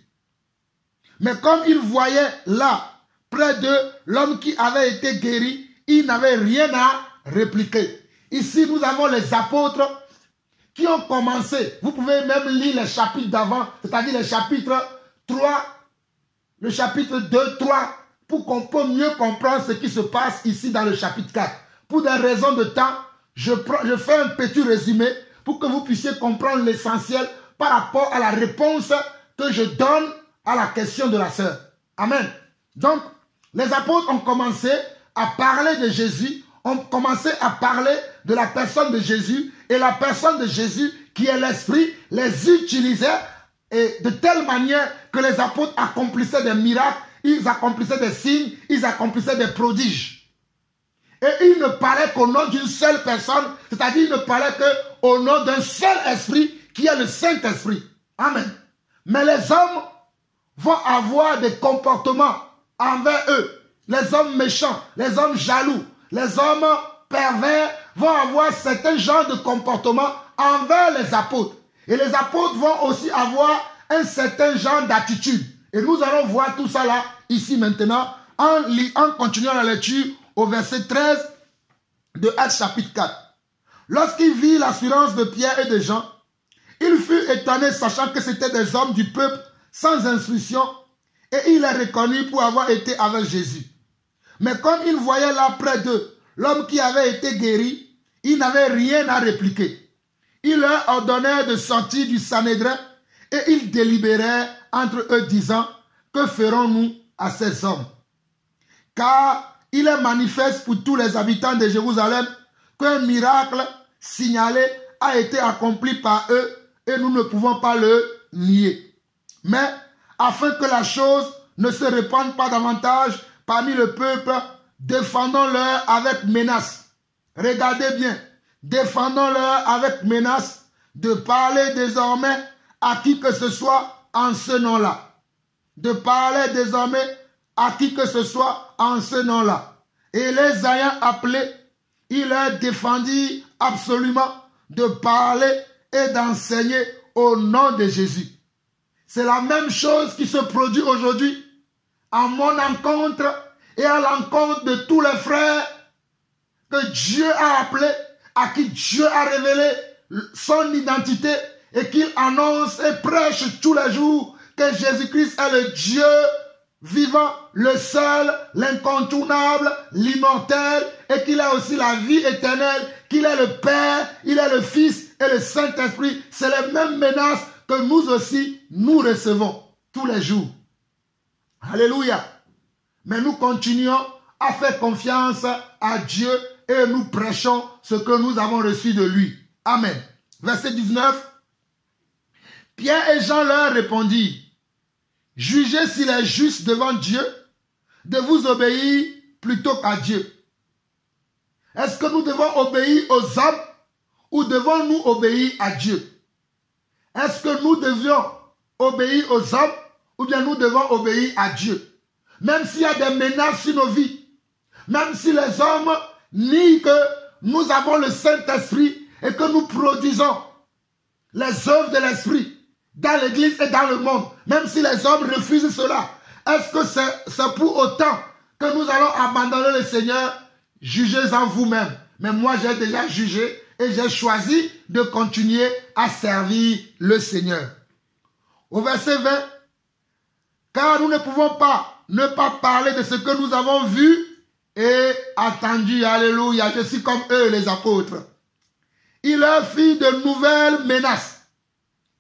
B: Mais comme il voyait là, près d'eux, l'homme qui avait été guéri, il n'avait rien à répliquer. Ici, nous avons les apôtres qui ont commencé. Vous pouvez même lire les chapitres d'avant, c'est-à-dire les chapitres 3, le chapitre 2, 3, pour qu'on puisse mieux comprendre ce qui se passe ici dans le chapitre 4. Pour des raisons de temps, je fais un petit résumé pour que vous puissiez comprendre l'essentiel par rapport à la réponse que je donne à la question de la sœur. Amen. Donc, les apôtres ont commencé à parler de Jésus, ont commencé à parler de la personne de Jésus, et la personne de Jésus, qui est l'Esprit, les utilisait et de telle manière que les apôtres accomplissaient des miracles, ils accomplissaient des signes, ils accomplissaient des prodiges. Et ils ne parlaient qu'au nom d'une seule personne, c'est-à-dire ils ne parlaient qu'au nom d'un seul esprit, qui est le Saint-Esprit. Amen. Mais les hommes vont avoir des comportements envers eux. Les hommes méchants, les hommes jaloux, les hommes pervers vont avoir certains genres de comportements envers les apôtres. Et les apôtres vont aussi avoir un certain genre d'attitude. Et nous allons voir tout ça là, ici maintenant, en continuant la lecture au verset 13 de Actes chapitre 4. Lorsqu'il vit l'assurance de Pierre et de Jean, il fut étonné, sachant que c'étaient des hommes du peuple sans instruction, et il est reconnu pour avoir été avec Jésus. Mais comme il voyait là près d'eux l'homme qui avait été guéri, il n'avait rien à répliquer. Il leur ordonnait de sortir du Sanhédrin, et ils délibéraient entre eux, disant, que ferons-nous à ces hommes? Car il est manifeste pour tous les habitants de Jérusalem qu'un miracle signalé a été accompli par eux, et nous ne pouvons pas le nier. Mais afin que la chose ne se répande pas davantage parmi le peuple, défendons-leur avec menace. Regardez bien, défendons-leur avec menace de parler désormais à qui que ce soit en ce nom-là. De parler désormais à qui que ce soit en ce nom-là. Et les ayant appelés, il leur défendit absolument de parler et d'enseigner au nom de Jésus. C'est la même chose qui se produit aujourd'hui à mon encontre et à l'encontre de tous les frères que Dieu a appelés, à qui Dieu a révélé son identité et qu'il annonce et prêche tous les jours que Jésus-Christ est le Dieu vivant, le seul, l'incontournable, l'immortel, et qu'il a aussi la vie éternelle, qu'il est le Père, il est le Fils et le Saint-Esprit. C'est les mêmes menaces que nous aussi, nous recevons tous les jours. Alléluia. Mais nous continuons à faire confiance à Dieu et nous prêchons ce que nous avons reçu de lui. Amen. Verset 19. Pierre et Jean leur répondirent: jugez s'il est juste devant Dieu de vous obéir plutôt qu'à Dieu. Est-ce que nous devons obéir aux hommes ou devons-nous obéir à Dieu? Est-ce que nous devions obéir aux hommes ou bien nous devons obéir à Dieu? Même s'il y a des menaces sur nos vies, même si les hommes nient que nous avons le Saint-Esprit et que nous produisons les œuvres de l'Esprit dans l'Église et dans le monde, même si les hommes refusent cela, est-ce que c'est pour autant que nous allons abandonner le Seigneur? Jugez en vous-même. Mais moi, j'ai déjà jugé et j'ai choisi de continuer à servir le Seigneur. Au verset 20, car nous ne pouvons pas ne pas parler de ce que nous avons vu et entendu. Alléluia, je suis comme eux, les apôtres. Il leur fit de nouvelles menaces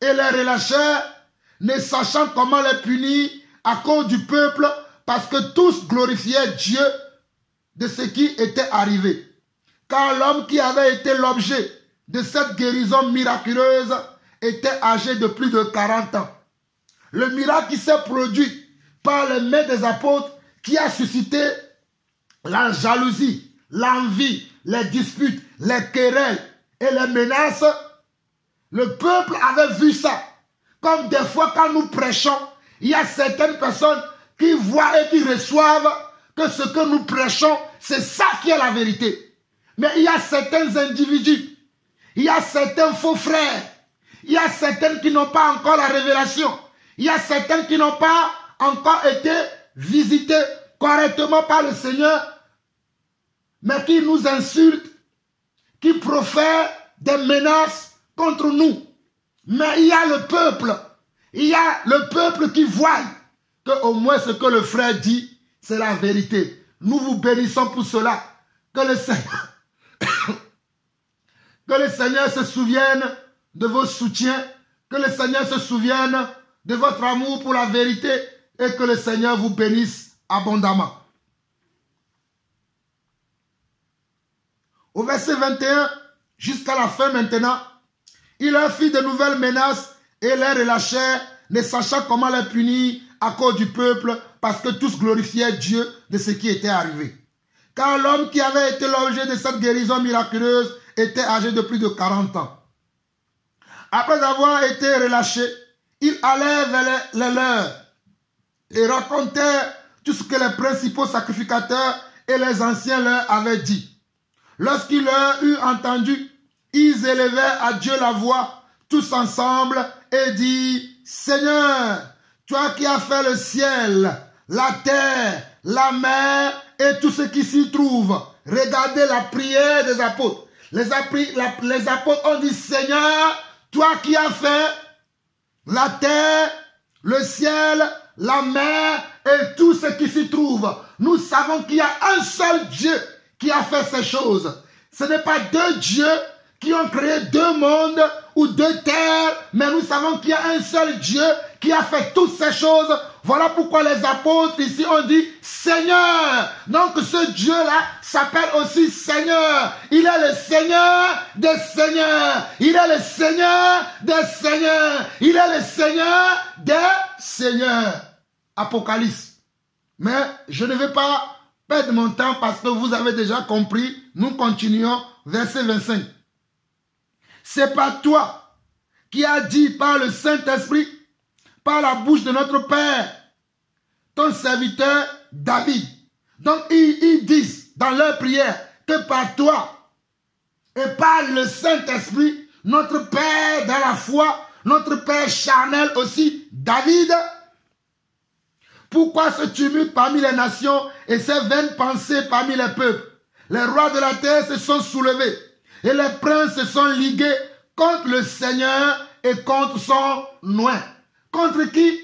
B: et les relâchèrent, ne sachant comment les punir à cause du peuple, parce que tous glorifiaient Dieu de ce qui était arrivé. Car l'homme qui avait été l'objet de cette guérison miraculeuse était âgé de plus de 40 ans. Le miracle qui s'est produit par les mains des apôtres, qui a suscité la jalousie, l'envie, les disputes, les querelles et les menaces, le peuple avait vu ça. Comme des fois quand nous prêchons, il y a certaines personnes qui voient et qui reçoivent que ce que nous prêchons, c'est ça qui est la vérité. Mais il y a certains individus, il y a certains faux frères, il y a certains qui n'ont pas encore la révélation, il y a certains qui n'ont pas encore été visités correctement par le Seigneur, mais qui nous insultent, qui profèrent des menaces contre nous. Mais il y a le peuple qui voit que au moins ce que le frère dit, c'est la vérité. Nous vous bénissons pour cela. Que le Seigneur se souvienne de vos soutiens, que le Seigneur se souvienne de votre amour pour la vérité et que le Seigneur vous bénisse abondamment. Au verset 21, jusqu'à la fin maintenant, il leur fit de nouvelles menaces et les relâchèrent, ne sachant comment les punir à cause du peuple, parce que tous glorifiaient Dieu de ce qui était arrivé. Car l'homme qui avait été l'objet de cette guérison miraculeuse était âgé de plus de 40 ans. Après avoir été relâchés, ils allèrent vers les leurs et racontèrent tout ce que les principaux sacrificateurs et les anciens leur avaient dit. Lorsqu'ils leur eurent entendu, ils élevèrent à Dieu la voix, tous ensemble, et dirent: Seigneur, toi qui as fait le ciel, la terre, la mer et tout ce qui s'y trouve. Regardez la prière des apôtres. Les apôtres ont dit: Seigneur, toi qui as fait la terre, le ciel, la mer et tout ce qui s'y trouve. Nous savons qu'il y a un seul Dieu qui a fait ces choses. Ce n'est pas deux dieux qui ont créé deux mondes ou deux terres, mais nous savons qu'il y a un seul Dieu qui a fait toutes ces choses. Voilà pourquoi les apôtres ici ont dit Seigneur. Donc ce Dieu-là s'appelle aussi Seigneur. Il est le Seigneur des Seigneurs. Il est le Seigneur des Seigneurs. Il est le Seigneur des Seigneurs. Apocalypse. Mais je ne vais pas perdre mon temps parce que vous avez déjà compris. Nous continuons. Verset 25. C'est pas toi qui as dit par le Saint-Esprit, par la bouche de notre Père, ton serviteur David. Donc ils disent dans leur prière que par toi et par le Saint-Esprit, notre Père dans la foi, notre Père charnel aussi, David. Pourquoi ce tumulte parmi les nations et ces vaines pensées parmi les peuples? Les rois de la terre se sont soulevés et les princes se sont ligués contre le Seigneur et contre son oint. Contre qui?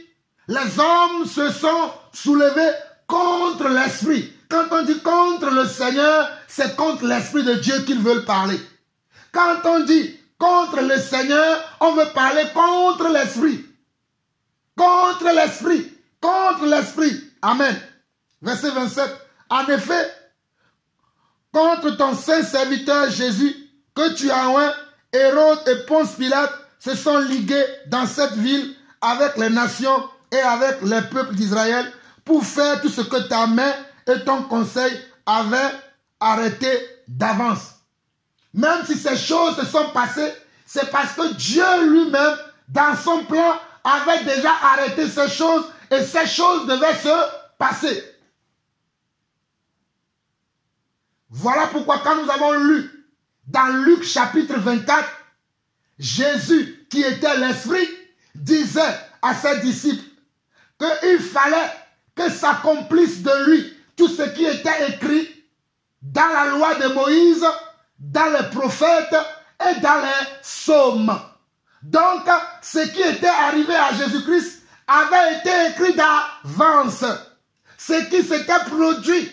B: Les hommes se sont soulevés contre l'Esprit. Quand on dit contre le Seigneur, c'est contre l'Esprit de Dieu qu'ils veulent parler. Quand on dit contre le Seigneur, on veut parler contre l'Esprit. Contre l'Esprit. Contre l'Esprit. Amen. Verset 27. En effet, contre ton saint serviteur Jésus, que tu as oint, Hérode et Ponce Pilate se sont ligués dans cette ville avec les nations et avec les peuples d'Israël pour faire tout ce que ta main et ton conseil avaient arrêté d'avance. Même si ces choses se sont passées, c'est parce que Dieu lui-même, dans son plan, avait déjà arrêté ces choses et ces choses devaient se passer. Voilà pourquoi quand nous avons lu dans Luc chapitre 24, Jésus, qui était l'Esprit, disait à ses disciples qu'il fallait que s'accomplisse de lui tout ce qui était écrit dans la loi de Moïse, dans les prophètes et dans les psaumes. Donc, ce qui était arrivé à Jésus-Christ avait été écrit d'avance. Ce qui s'était produit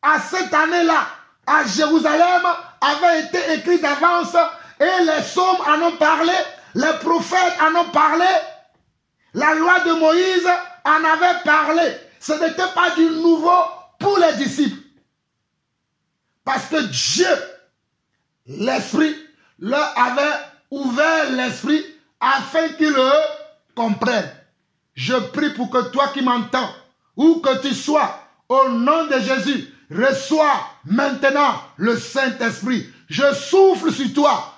B: à cette année-là à Jérusalem avait été écrit d'avance et les psaumes en ont parlé, les prophètes en ont parlé, la loi de Moïse en avait parlé. Ce n'était pas du nouveau pour les disciples. Parce que Dieu, l'Esprit, leur avait ouvert l'Esprit afin qu'ils le comprennent. Je prie pour que toi qui m'entends, où que tu sois, au nom de Jésus, reçois maintenant le Saint-Esprit. Je souffle sur toi.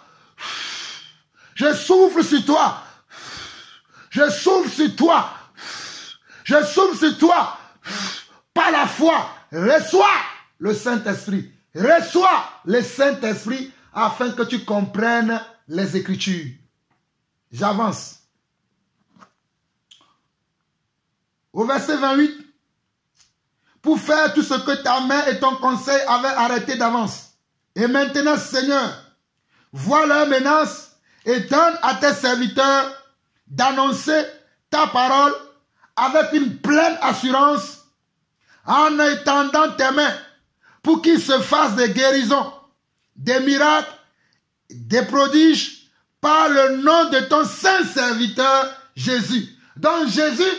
B: Je souffle sur toi. Je souffle sur toi. Je souffle sur toi. Par la foi, reçois le Saint-Esprit. Reçois le Saint-Esprit afin que tu comprennes les Écritures. J'avance. Au verset 28. Pour faire tout ce que ta main et ton conseil avaient arrêté d'avance. Et maintenant, Seigneur, vois leur menace et donne à tes serviteurs d'annoncer ta parole avec une pleine assurance en étendant tes mains pour qu'ils se fassent des guérisons, des miracles, des prodiges par le nom de ton saint serviteur Jésus. Donc Jésus,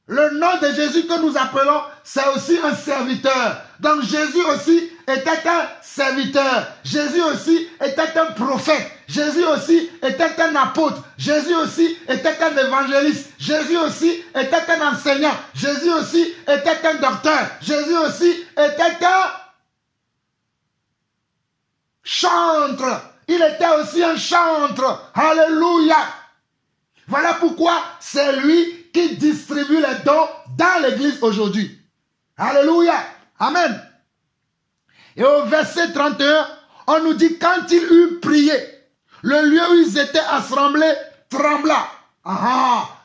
B: le nom de Jésus que nous appelons, c'est aussi un serviteur. Donc Jésus aussi était un serviteur. Jésus aussi était un prophète. Jésus aussi était un apôtre. Jésus aussi était un évangéliste. Jésus aussi était un enseignant. Jésus aussi était un docteur. Jésus aussi était un chantre. Il était aussi un chantre. Alléluia. Voilà pourquoi c'est lui qui distribue les dons dans l'église aujourd'hui. Alléluia. Amen. Et au verset 31, on nous dit quand il eut prié, le lieu où ils étaient assemblés trembla.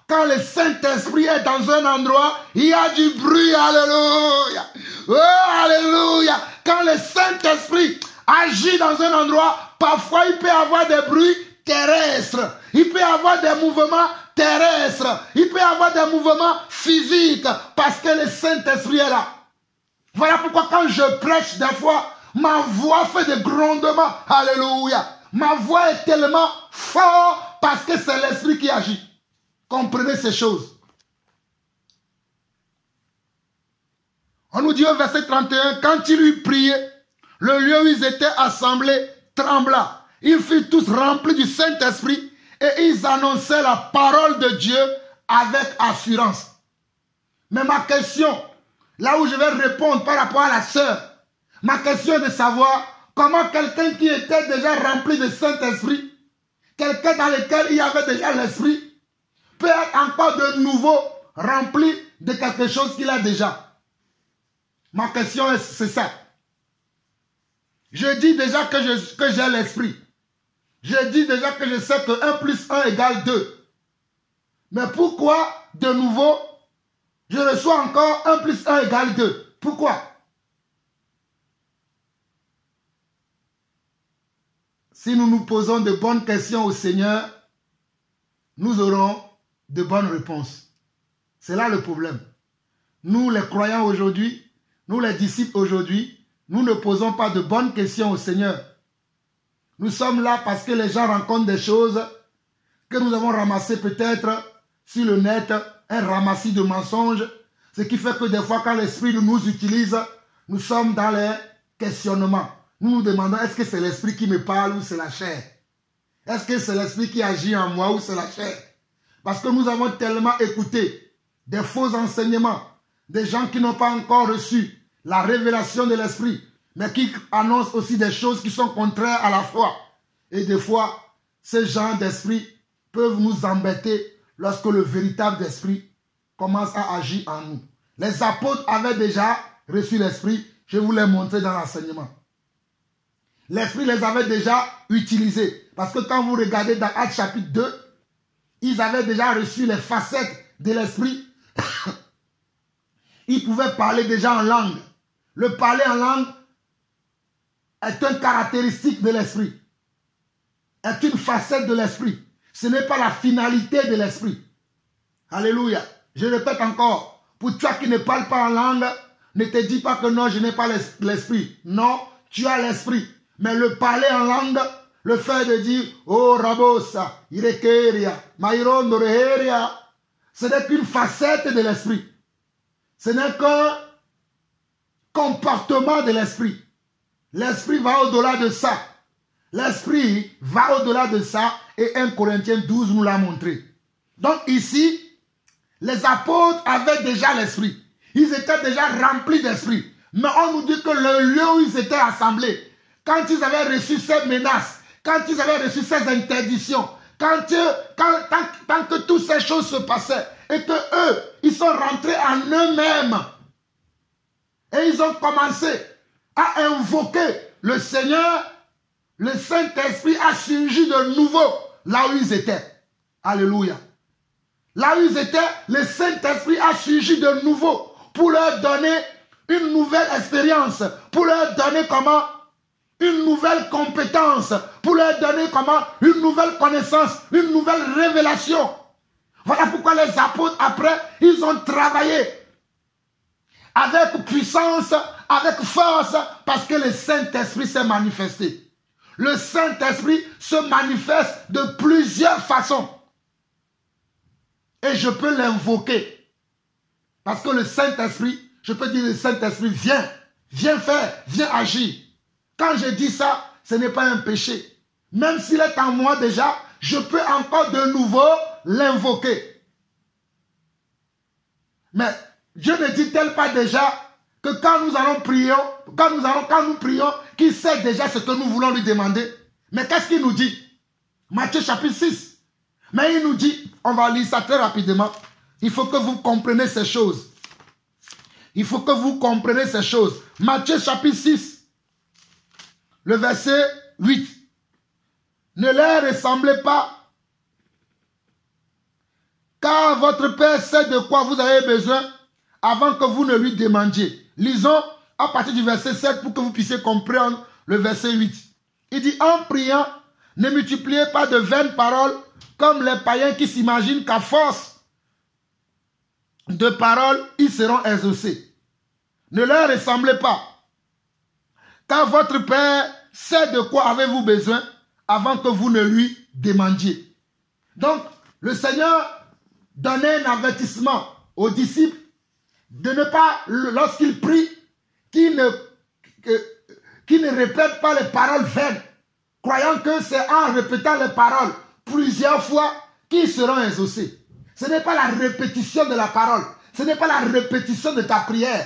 B: Quand le Saint-Esprit est dans un endroit, il y a du bruit. Alléluia. Oh, alléluia. Quand le Saint-Esprit agit dans un endroit, parfois il peut y avoir des bruits terrestres. Il peut y avoir des mouvements terrestres. Il peut y avoir des mouvements physiques parce que le Saint-Esprit est là. Voilà pourquoi quand je prêche des fois, ma voix fait des grondements. Alléluia. Ma voix est tellement forte parce que c'est l'Esprit qui agit. Comprenez ces choses. On nous dit au verset 31, quand ils lui priaient, le lieu où ils étaient assemblés trembla. Ils furent tous remplis du Saint-Esprit et ils annonçaient la parole de Dieu avec assurance. Mais ma question, là où je vais répondre par rapport à la sœur, ma question est de savoir comment quelqu'un qui était déjà rempli de Saint-Esprit, quelqu'un dans lequel il y avait déjà l'Esprit, peut être encore de nouveau rempli de quelque chose qu'il a déjà. Ma question c'est ça. Je dis déjà que j'ai l'Esprit. Je dis déjà que je sais que 1 plus 1 égale 2. Mais pourquoi de nouveau je reçois encore 1 plus 1 égale 2? Pourquoi? Si nous nous posons de bonnes questions au Seigneur, nous aurons de bonnes réponses. C'est là le problème. Nous, les croyants aujourd'hui, nous, les disciples aujourd'hui, nous ne posons pas de bonnes questions au Seigneur. Nous sommes là parce que les gens rencontrent des choses que nous avons ramassées peut-être sur le net, un ramassis de mensonges, ce qui fait que des fois, quand l'Esprit nous utilise, nous sommes dans les questionnements. Nous nous demandons, est-ce que c'est l'Esprit qui me parle ou c'est la chair? Est-ce que c'est l'Esprit qui agit en moi ou c'est la chair? Parce que nous avons tellement écouté des faux enseignements, des gens qui n'ont pas encore reçu la révélation de l'Esprit, mais qui annoncent aussi des choses qui sont contraires à la foi. Et des fois, ces gens d'esprit peuvent nous embêter lorsque le véritable esprit commence à agir en nous. Les apôtres avaient déjà reçu l'Esprit, je vous l'ai montré dans l'enseignement. L'Esprit les avait déjà utilisés. Parce que quand vous regardez dans Actes chapitre 2, ils avaient déjà reçu les facettes de l'Esprit. Ils pouvaient parler déjà en langue. Le parler en langue est une caractéristique de l'Esprit. Est une facette de l'Esprit. Ce n'est pas la finalité de l'Esprit. Alléluia. Je répète encore. Pour toi qui ne parles pas en langue, ne te dis pas que non, je n'ai pas l'Esprit. Non, tu as l'Esprit. Mais le parler en langue, le fait de dire, oh Rabosa, Irekeria, Mairon Doreheria, ce n'est qu'une facette de l'Esprit. Ce n'est qu'un comportement de l'Esprit. L'Esprit va au-delà de ça. L'Esprit va au-delà de ça et 1 Corinthiens 12 nous l'a montré. Donc ici, les apôtres avaient déjà l'Esprit. Ils étaient déjà remplis d'Esprit. Mais on nous dit que le lieu où ils étaient assemblés, quand ils avaient reçu ces menaces, quand ils avaient reçu ces interdictions, quand que toutes ces choses se passaient et que eux, ils sont rentrés en eux-mêmes et ils ont commencé à invoquer le Seigneur, le Saint-Esprit a surgi de nouveau là où ils étaient. Alléluia. Là où ils étaient, le Saint-Esprit a surgi de nouveau pour leur donner une nouvelle expérience, pour leur donner comment? Une nouvelle compétence, pour leur donner comment? Une nouvelle connaissance, une nouvelle révélation. Voilà pourquoi les apôtres, après, ils ont travaillé avec puissance, avec force, parce que le Saint-Esprit s'est manifesté. Le Saint-Esprit se manifeste de plusieurs façons. Et je peux l'invoquer. Parce que le Saint-Esprit, je peux dire le Saint-Esprit, viens faire, viens agir. Quand je dis ça, ce n'est pas un péché. Même s'il est en moi déjà, je peux encore de nouveau l'invoquer. Mais Dieu ne dit-il pas déjà que quand nous prions, qu'il sait déjà ce que nous voulons lui demander? Mais qu'est-ce qu'il nous dit? Matthieu chapitre 6. Mais il nous dit, on va lire ça très rapidement. Il faut que vous compreniez ces choses. Il faut que vous compreniez ces choses. Matthieu chapitre 6. Le verset 8. Ne leur ressemblez pas, car votre Père sait de quoi vous avez besoin avant que vous ne lui demandiez. Lisons à partir du verset 7 pour que vous puissiez comprendre le verset 8. Il dit, en priant, ne multipliez pas de vaines paroles comme les païens qui s'imaginent qu'à force de paroles, ils seront exaucés. Ne leur ressemblez pas, car votre Père sait de quoi avez-vous besoin avant que vous ne lui demandiez. Donc, le Seigneur donnait un avertissement aux disciples de ne pas, lorsqu'il prie, qu'il ne répète pas les paroles vaines, croyant que c'est en répétant les paroles plusieurs fois qu'ils seront exaucés. Ce n'est pas la répétition de la parole, ce n'est pas la répétition de ta prière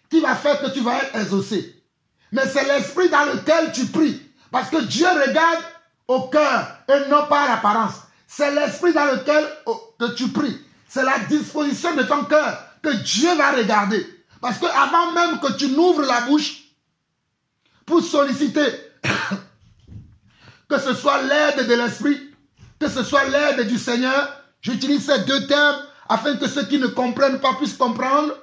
B: qui va faire que tu vas être exaucé. Mais c'est l'esprit dans lequel tu pries. Parce que Dieu regarde au cœur et non pas à l'apparence. C'est l'esprit dans lequel que tu pries. C'est la disposition de ton cœur que Dieu va regarder. Parce que avant même que tu n'ouvres la bouche pour solliciter que ce soit l'aide de l'esprit, que ce soit l'aide du Seigneur, j'utilise ces deux termes afin que ceux qui ne comprennent pas puissent comprendre.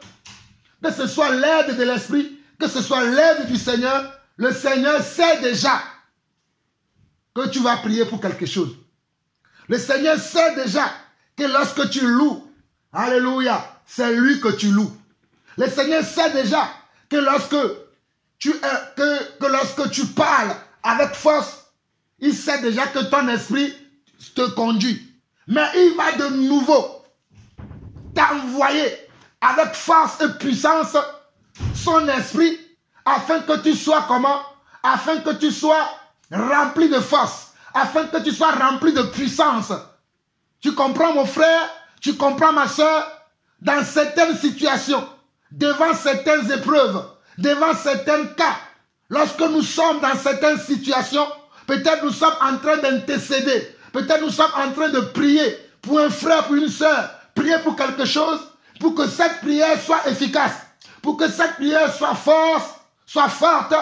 B: Que ce soit l'aide de l'esprit, que ce soit l'aide du Seigneur, le Seigneur sait déjà que tu vas prier pour quelque chose. Le Seigneur sait déjà que lorsque tu loues, alléluia, c'est lui que tu loues. Le Seigneur sait déjà que lorsque tu parles avec force, il sait déjà que ton esprit te conduit. Mais il va de nouveau t'envoyer avec force et puissance son esprit afin que tu sois comment? Afin que tu sois rempli de force, afin que tu sois rempli de puissance. Tu comprends mon frère? Tu comprends ma soeur? Dans certaines situations, devant certaines épreuves, devant certains cas, lorsque nous sommes dans certaines situations, peut-être nous sommes en train d'intercéder, peut-être nous sommes en train de prier pour un frère, pour une soeur, prier pour quelque chose, pour que cette prière soit efficace, pour que cette prière soit forte,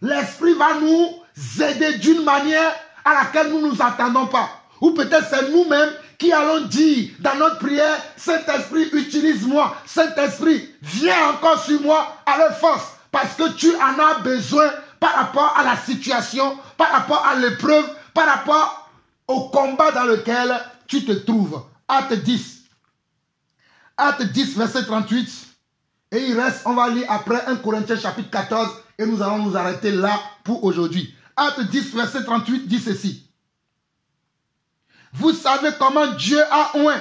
B: l'Esprit va nous aider d'une manière à laquelle nous ne nous attendons pas. Ou peut-être c'est nous-mêmes qui allons dire dans notre prière, Saint-Esprit, utilise-moi. Saint-Esprit, viens encore sur moi avec force. Parce que tu en as besoin par rapport à la situation, par rapport à l'épreuve, par rapport au combat dans lequel tu te trouves. Acte 10. Acte 10, verset 38. Et il reste, on va lire après 1 Corinthiens chapitre 14 et nous allons nous arrêter là pour aujourd'hui. Acte 10, verset 38 dit ceci. Vous savez comment Dieu a oint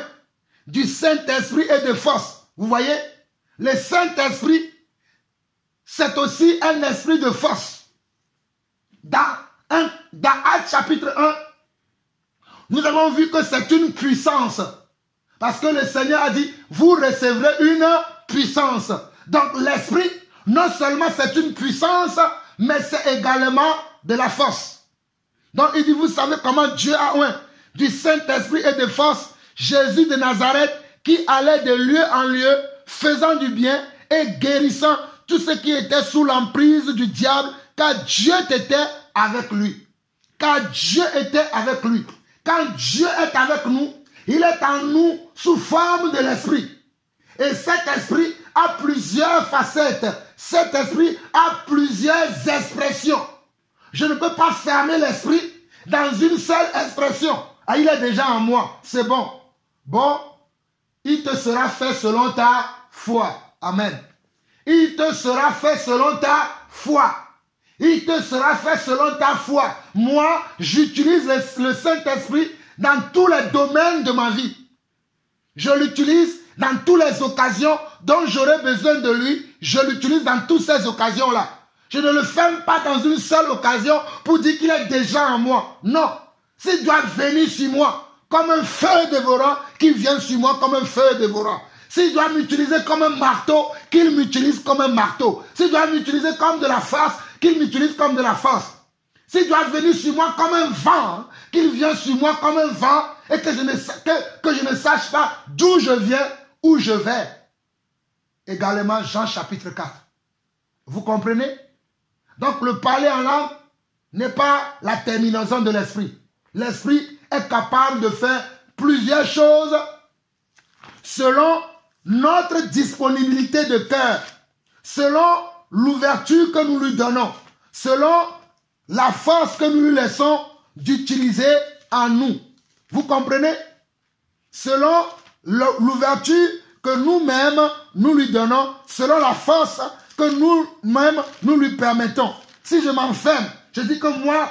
B: du Saint-Esprit et de force. Vous voyez, le Saint-Esprit, c'est aussi un esprit de force. Dans Acte chapitre 1, nous avons vu que c'est une puissance. Parce que le Seigneur a dit, vous recevrez une puissance. Donc l'esprit, non seulement c'est une puissance, mais c'est également de la force. Donc il dit, vous savez comment Dieu a oint du Saint-Esprit et de force Jésus de Nazareth qui allait de lieu en lieu, faisant du bien et guérissant tous ceux qui étaient sous l'emprise du diable, car Dieu était avec lui. Car Dieu était avec lui. Quand Dieu est avec nous, il est en nous sous forme de l'esprit. Et cet esprit a plusieurs facettes. Cet esprit a plusieurs expressions. Je ne peux pas fermer l'esprit dans une seule expression. Ah, il est déjà en moi. C'est bon. Bon, il te sera fait selon ta foi. Amen. Il te sera fait selon ta foi. Il te sera fait selon ta foi. Moi, j'utilise le Saint-Esprit dans tous les domaines de ma vie. Je l'utilise dans toutes les occasions dont j'aurai besoin de lui. Je l'utilise dans toutes ces occasions-là. Je ne le ferme pas dans une seule occasion pour dire qu'il est déjà en moi. Non. S'il doit venir sur moi comme un feu dévorant, qu'il vienne sur moi comme un feu dévorant. S'il doit m'utiliser comme un marteau, qu'il m'utilise comme un marteau. S'il doit m'utiliser comme de la force, qu'il m'utilise comme de la force. S'il doit venir sur moi comme un vent, qu'il vienne sur moi comme un vent et que je ne sache pas d'où je viens, où je vais. Également Jean chapitre 4. Vous comprenez? Donc le parler en langue n'est pas la terminaison de l'esprit. L'esprit est capable de faire plusieurs choses selon notre disponibilité de cœur, selon l'ouverture que nous lui donnons, selon la force que nous lui laissons d'utiliser en nous. Vous comprenez? Selon l'ouverture que nous-mêmes nous lui donnons, selon la force que nous-mêmes nous lui permettons. Si je m'enferme, je dis que moi,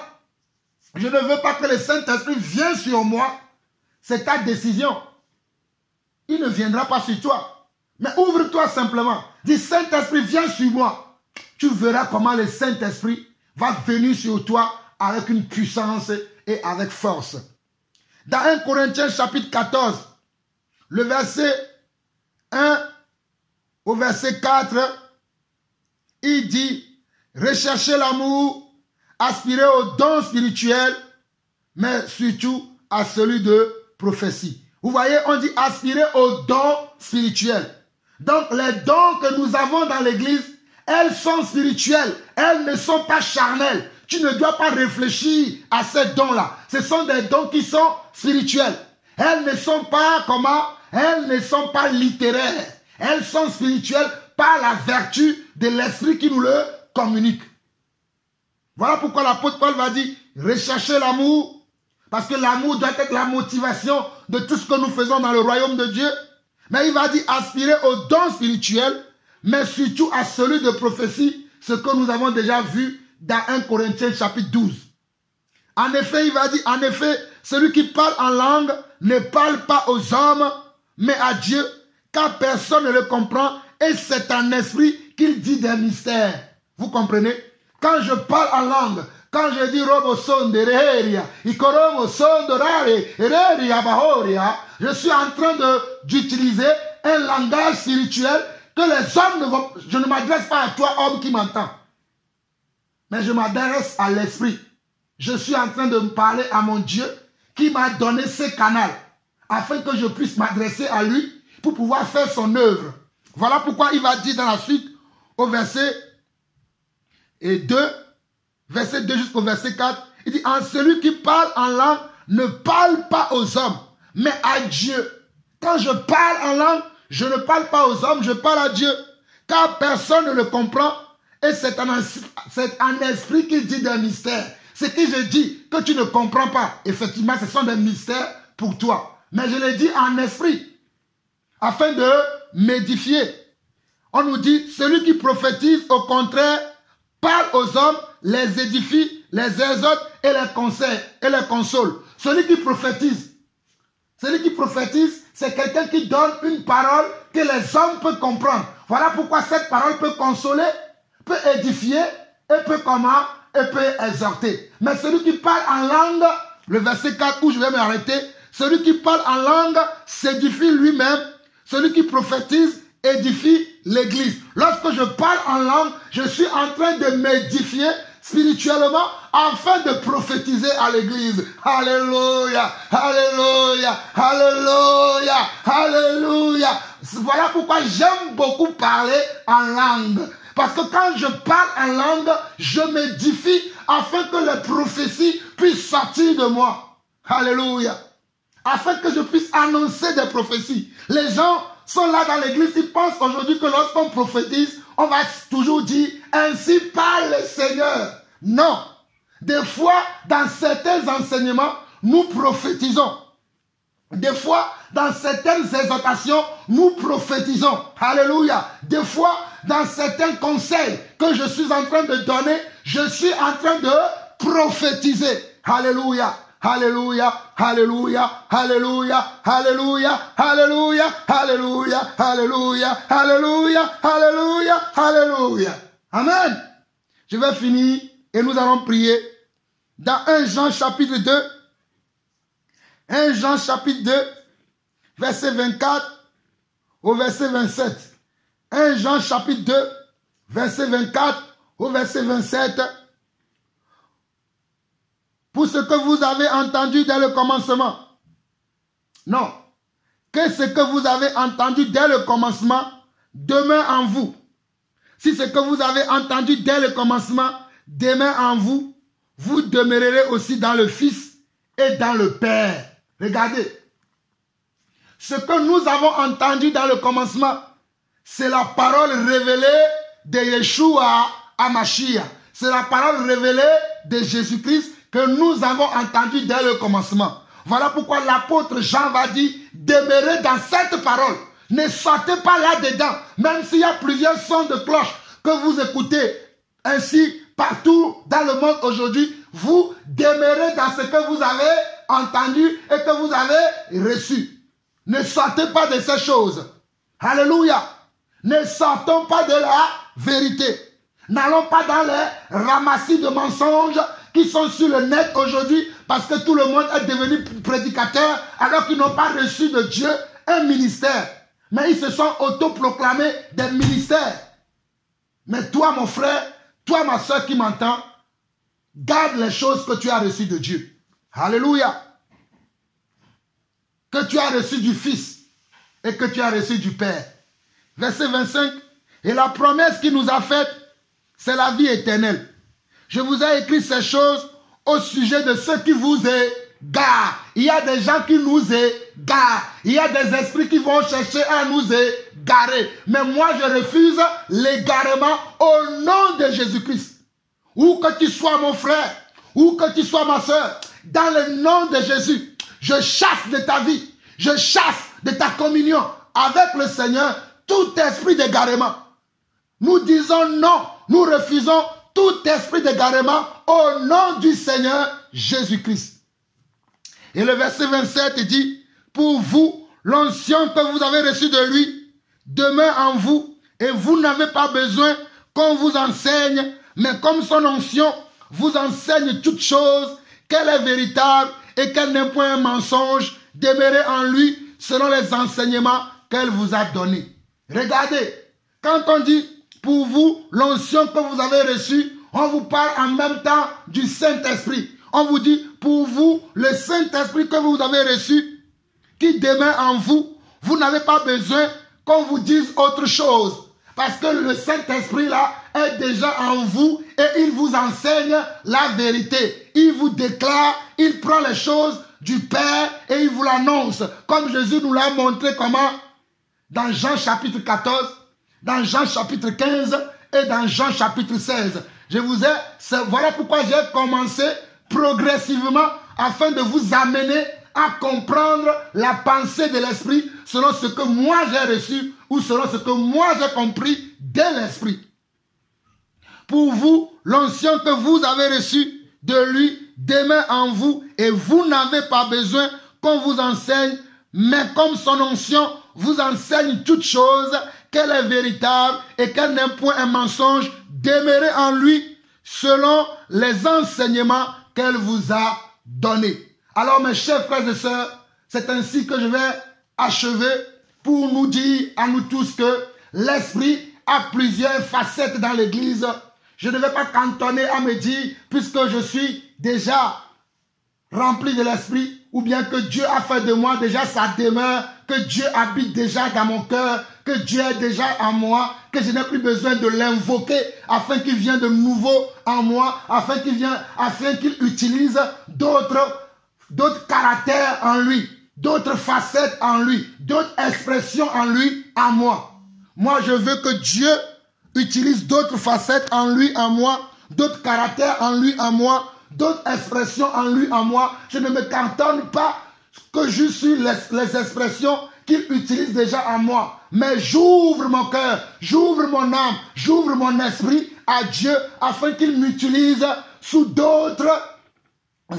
B: je ne veux pas que le Saint-Esprit vienne sur moi, c'est ta décision. Il ne viendra pas sur toi. Mais ouvre-toi simplement. Dis, Saint-Esprit, viens sur moi. Tu verras comment le Saint-Esprit va venir sur toi avec une puissance et avec force. Dans 1 Corinthiens chapitre 14, le verset 1 au verset 4, il dit, recherchez l'amour, aspirez aux dons spirituels, mais surtout à celui de prophétie. Vous voyez, on dit aspirer aux dons spirituels. Donc les dons que nous avons dans l'église, elles sont spirituelles, elles ne sont pas charnelles. Tu ne dois pas réfléchir à ces dons-là. Ce sont des dons qui sont spirituels. Elles ne sont pas comment? Elles ne sont pas littéraires. Elles sont spirituelles par la vertu de l'esprit qui nous le communique. Voilà pourquoi l'apôtre Paul va dire, recherchez l'amour, parce que l'amour doit être la motivation de tout ce que nous faisons dans le royaume de Dieu. Mais il va dire, aspirer aux dons spirituels, mais surtout à celui de prophétie, ce que nous avons déjà vu dans 1 Corinthiens chapitre 12. En effet, il va dire, en effet, celui qui parle en langue ne parle pas aux hommes, mais à Dieu, car personne ne le comprend, et c'est en esprit qu'il dit des mystères. Vous comprenez? Quand je parle en langue, quand je dis robo son de reheria, ikoromo son de rare, reheria bahoria, je suis en train d'utiliser un langage spirituel que les hommes ne vont... Je ne m'adresse pas à toi, homme qui m'entend. Mais je m'adresse à l'esprit. Je suis en train de me parler à mon Dieu qui m'a donné ce canal afin que je puisse m'adresser à lui pour pouvoir faire son œuvre. Voilà pourquoi il va dire dans la suite au verset 2, verset 2 jusqu'au verset 4, il dit, en celui qui parle en langue ne parle pas aux hommes, mais à Dieu. Quand je parle en langue, je ne parle pas aux hommes, je parle à Dieu, car personne ne le comprend, et c'est un esprit qui dit des mystères. Ce que je dis que tu ne comprends pas, effectivement, ce sont des mystères pour toi. Mais je le dis en esprit, afin de m'édifier. On nous dit, celui qui prophétise, au contraire, parle aux hommes, les édifie, les exhorte et les conseille et les console. Celui qui prophétise, c'est quelqu'un qui donne une parole que les hommes peuvent comprendre. Voilà pourquoi cette parole peut consoler, peut édifier et peut comment? Et peut exhorter. Mais celui qui parle en langue, le verset 4 où je vais m'arrêter, celui qui parle en langue s'édifie lui-même. Celui qui prophétise édifie l'église. Lorsque je parle en langue, je suis en train de m'édifier spirituellement afin de prophétiser à l'église. Alléluia, alléluia, alléluia, alléluia. Voilà pourquoi j'aime beaucoup parler en langue. Parce que quand je parle en langue, je m'édifie afin que les prophéties puissent sortir de moi. Alléluia. Afin que je puisse annoncer des prophéties. Les gens sont là dans l'église, ils pensent aujourd'hui que lorsqu'on prophétise, on va toujours dire « Ainsi parle le Seigneur ». Non. Des fois, dans certains enseignements, nous prophétisons. Des fois, dans certaines exhortations, nous prophétisons. Alléluia. Des fois, dans certains conseils que je suis en train de donner, je suis en train de prophétiser. Alléluia. Alléluia, alléluia, alléluia, alléluia, alléluia, alléluia, alléluia, alléluia, alléluia, alléluia. Amen. Je vais finir et nous allons prier dans 1 Jean chapitre 2. 1 Jean chapitre 2, verset 24 au verset 27. 1 Jean chapitre 2, verset 24 au verset 27. Pour ce que vous avez entendu dès le commencement. Non. Que ce que vous avez entendu dès le commencement demeure en vous. Si ce que vous avez entendu dès le commencement demeure en vous, vous demeurerez aussi dans le Fils et dans le Père. Regardez. Ce que nous avons entendu dans le commencement, c'est la parole révélée de Yeshua à Mashiach. C'est la parole révélée de Jésus-Christ que nous avons entendu dès le commencement. Voilà pourquoi l'apôtre Jean va dire, demeurez dans cette parole. Ne sortez pas là-dedans. Même s'il y a plusieurs sons de cloche que vous écoutez ainsi partout dans le monde aujourd'hui, vous demeurez dans ce que vous avez entendu et que vous avez reçu. Ne sortez pas de ces choses. Alléluia. Ne sortons pas de la vérité. N'allons pas dans les ramassis de mensonges qui sont sur le net aujourd'hui parce que tout le monde est devenu prédicateur alors qu'ils n'ont pas reçu de Dieu un ministère. Mais ils se sont autoproclamés des ministères. Mais toi, mon frère, toi, ma soeur qui m'entend, garde les choses que tu as reçues de Dieu. Alléluia. Que tu as reçues du Fils et que tu as reçu du Père. Verset 25. Et la promesse qu'il nous a faite, c'est la vie éternelle. Je vous ai écrit ces choses au sujet de ceux qui vous égarent. Il y a des gens qui nous égarent. Il y a des esprits qui vont chercher à nous égarer. Mais moi, je refuse l'égarement au nom de Jésus-Christ. Où que tu sois, mon frère, où que tu sois, ma soeur, dans le nom de Jésus, je chasse de ta vie, je chasse de ta communion avec le Seigneur tout esprit d'égarement. Nous disons non, nous refusons tout esprit d'égarement au nom du Seigneur Jésus-Christ. Et le verset 27 dit, pour vous, l'onction que vous avez reçue de lui demeure en vous et vous n'avez pas besoin qu'on vous enseigne, mais comme son onction vous enseigne toutes choses, qu'elle est véritable et qu'elle n'est point un mensonge, demeurez en lui selon les enseignements qu'elle vous a donnés. Regardez, quand on dit pour vous, l'onction que vous avez reçue, on vous parle en même temps du Saint-Esprit. On vous dit, pour vous, le Saint-Esprit que vous avez reçu, qui demeure en vous, vous n'avez pas besoin qu'on vous dise autre chose. Parce que le Saint-Esprit là est déjà en vous et il vous enseigne la vérité. Il vous déclare, il prend les choses du Père et il vous l'annonce. Comme Jésus nous l'a montré comment dans Jean chapitre 14, dans Jean chapitre 15 et dans Jean chapitre 16. Voilà pourquoi j'ai commencé progressivement afin de vous amener à comprendre la pensée de l'Esprit selon ce que moi j'ai reçu ou selon ce que moi j'ai compris de l'Esprit. Pour vous, l'onction que vous avez reçue de lui demeure en vous et vous n'avez pas besoin qu'on vous enseigne, mais comme son onction vous enseigne toutes choses, qu'elle est véritable et qu'elle n'est point un mensonge, demeurez en lui selon les enseignements qu'elle vous a donnés. Alors mes chers frères et sœurs, c'est ainsi que je vais achever pour nous dire à nous tous que l'Esprit a plusieurs facettes dans l'Église. Je ne vais pas cantonner à me dire, puisque je suis déjà rempli de l'Esprit, ou bien que Dieu a fait de moi déjà sa demeure, que Dieu habite déjà dans mon cœur, que Dieu est déjà en moi, que je n'ai plus besoin de l'invoquer afin qu'il vienne de nouveau en moi, afin qu'il utilise d'autres caractères en lui, d'autres facettes en lui, d'autres expressions en lui, en moi. Moi, je veux que Dieu utilise d'autres facettes en lui, en moi, d'autres caractères en lui, en moi, d'autres expressions en lui, en moi. Je ne me cantonne pas que je suis les expressions qu'il utilise déjà en moi. Mais j'ouvre mon cœur, j'ouvre mon âme, j'ouvre mon esprit à Dieu afin qu'il m'utilise sous d'autres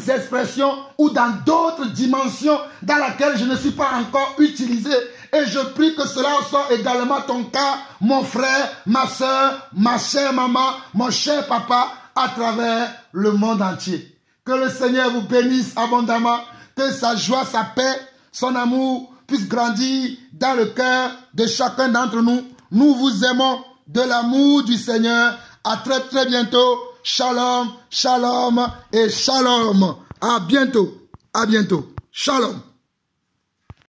B: expressions ou dans d'autres dimensions dans lesquelles je ne suis pas encore utilisé. Et je prie que cela soit également ton cas, mon frère, ma soeur, ma chère maman, mon cher papa, à travers le monde entier. Que le Seigneur vous bénisse abondamment, que sa joie, sa paix, son amour puisse grandir dans le cœur de chacun d'entre nous. Nous vous aimons de l'amour du Seigneur. À très très bientôt. Shalom, shalom et shalom. À bientôt. À bientôt. Shalom.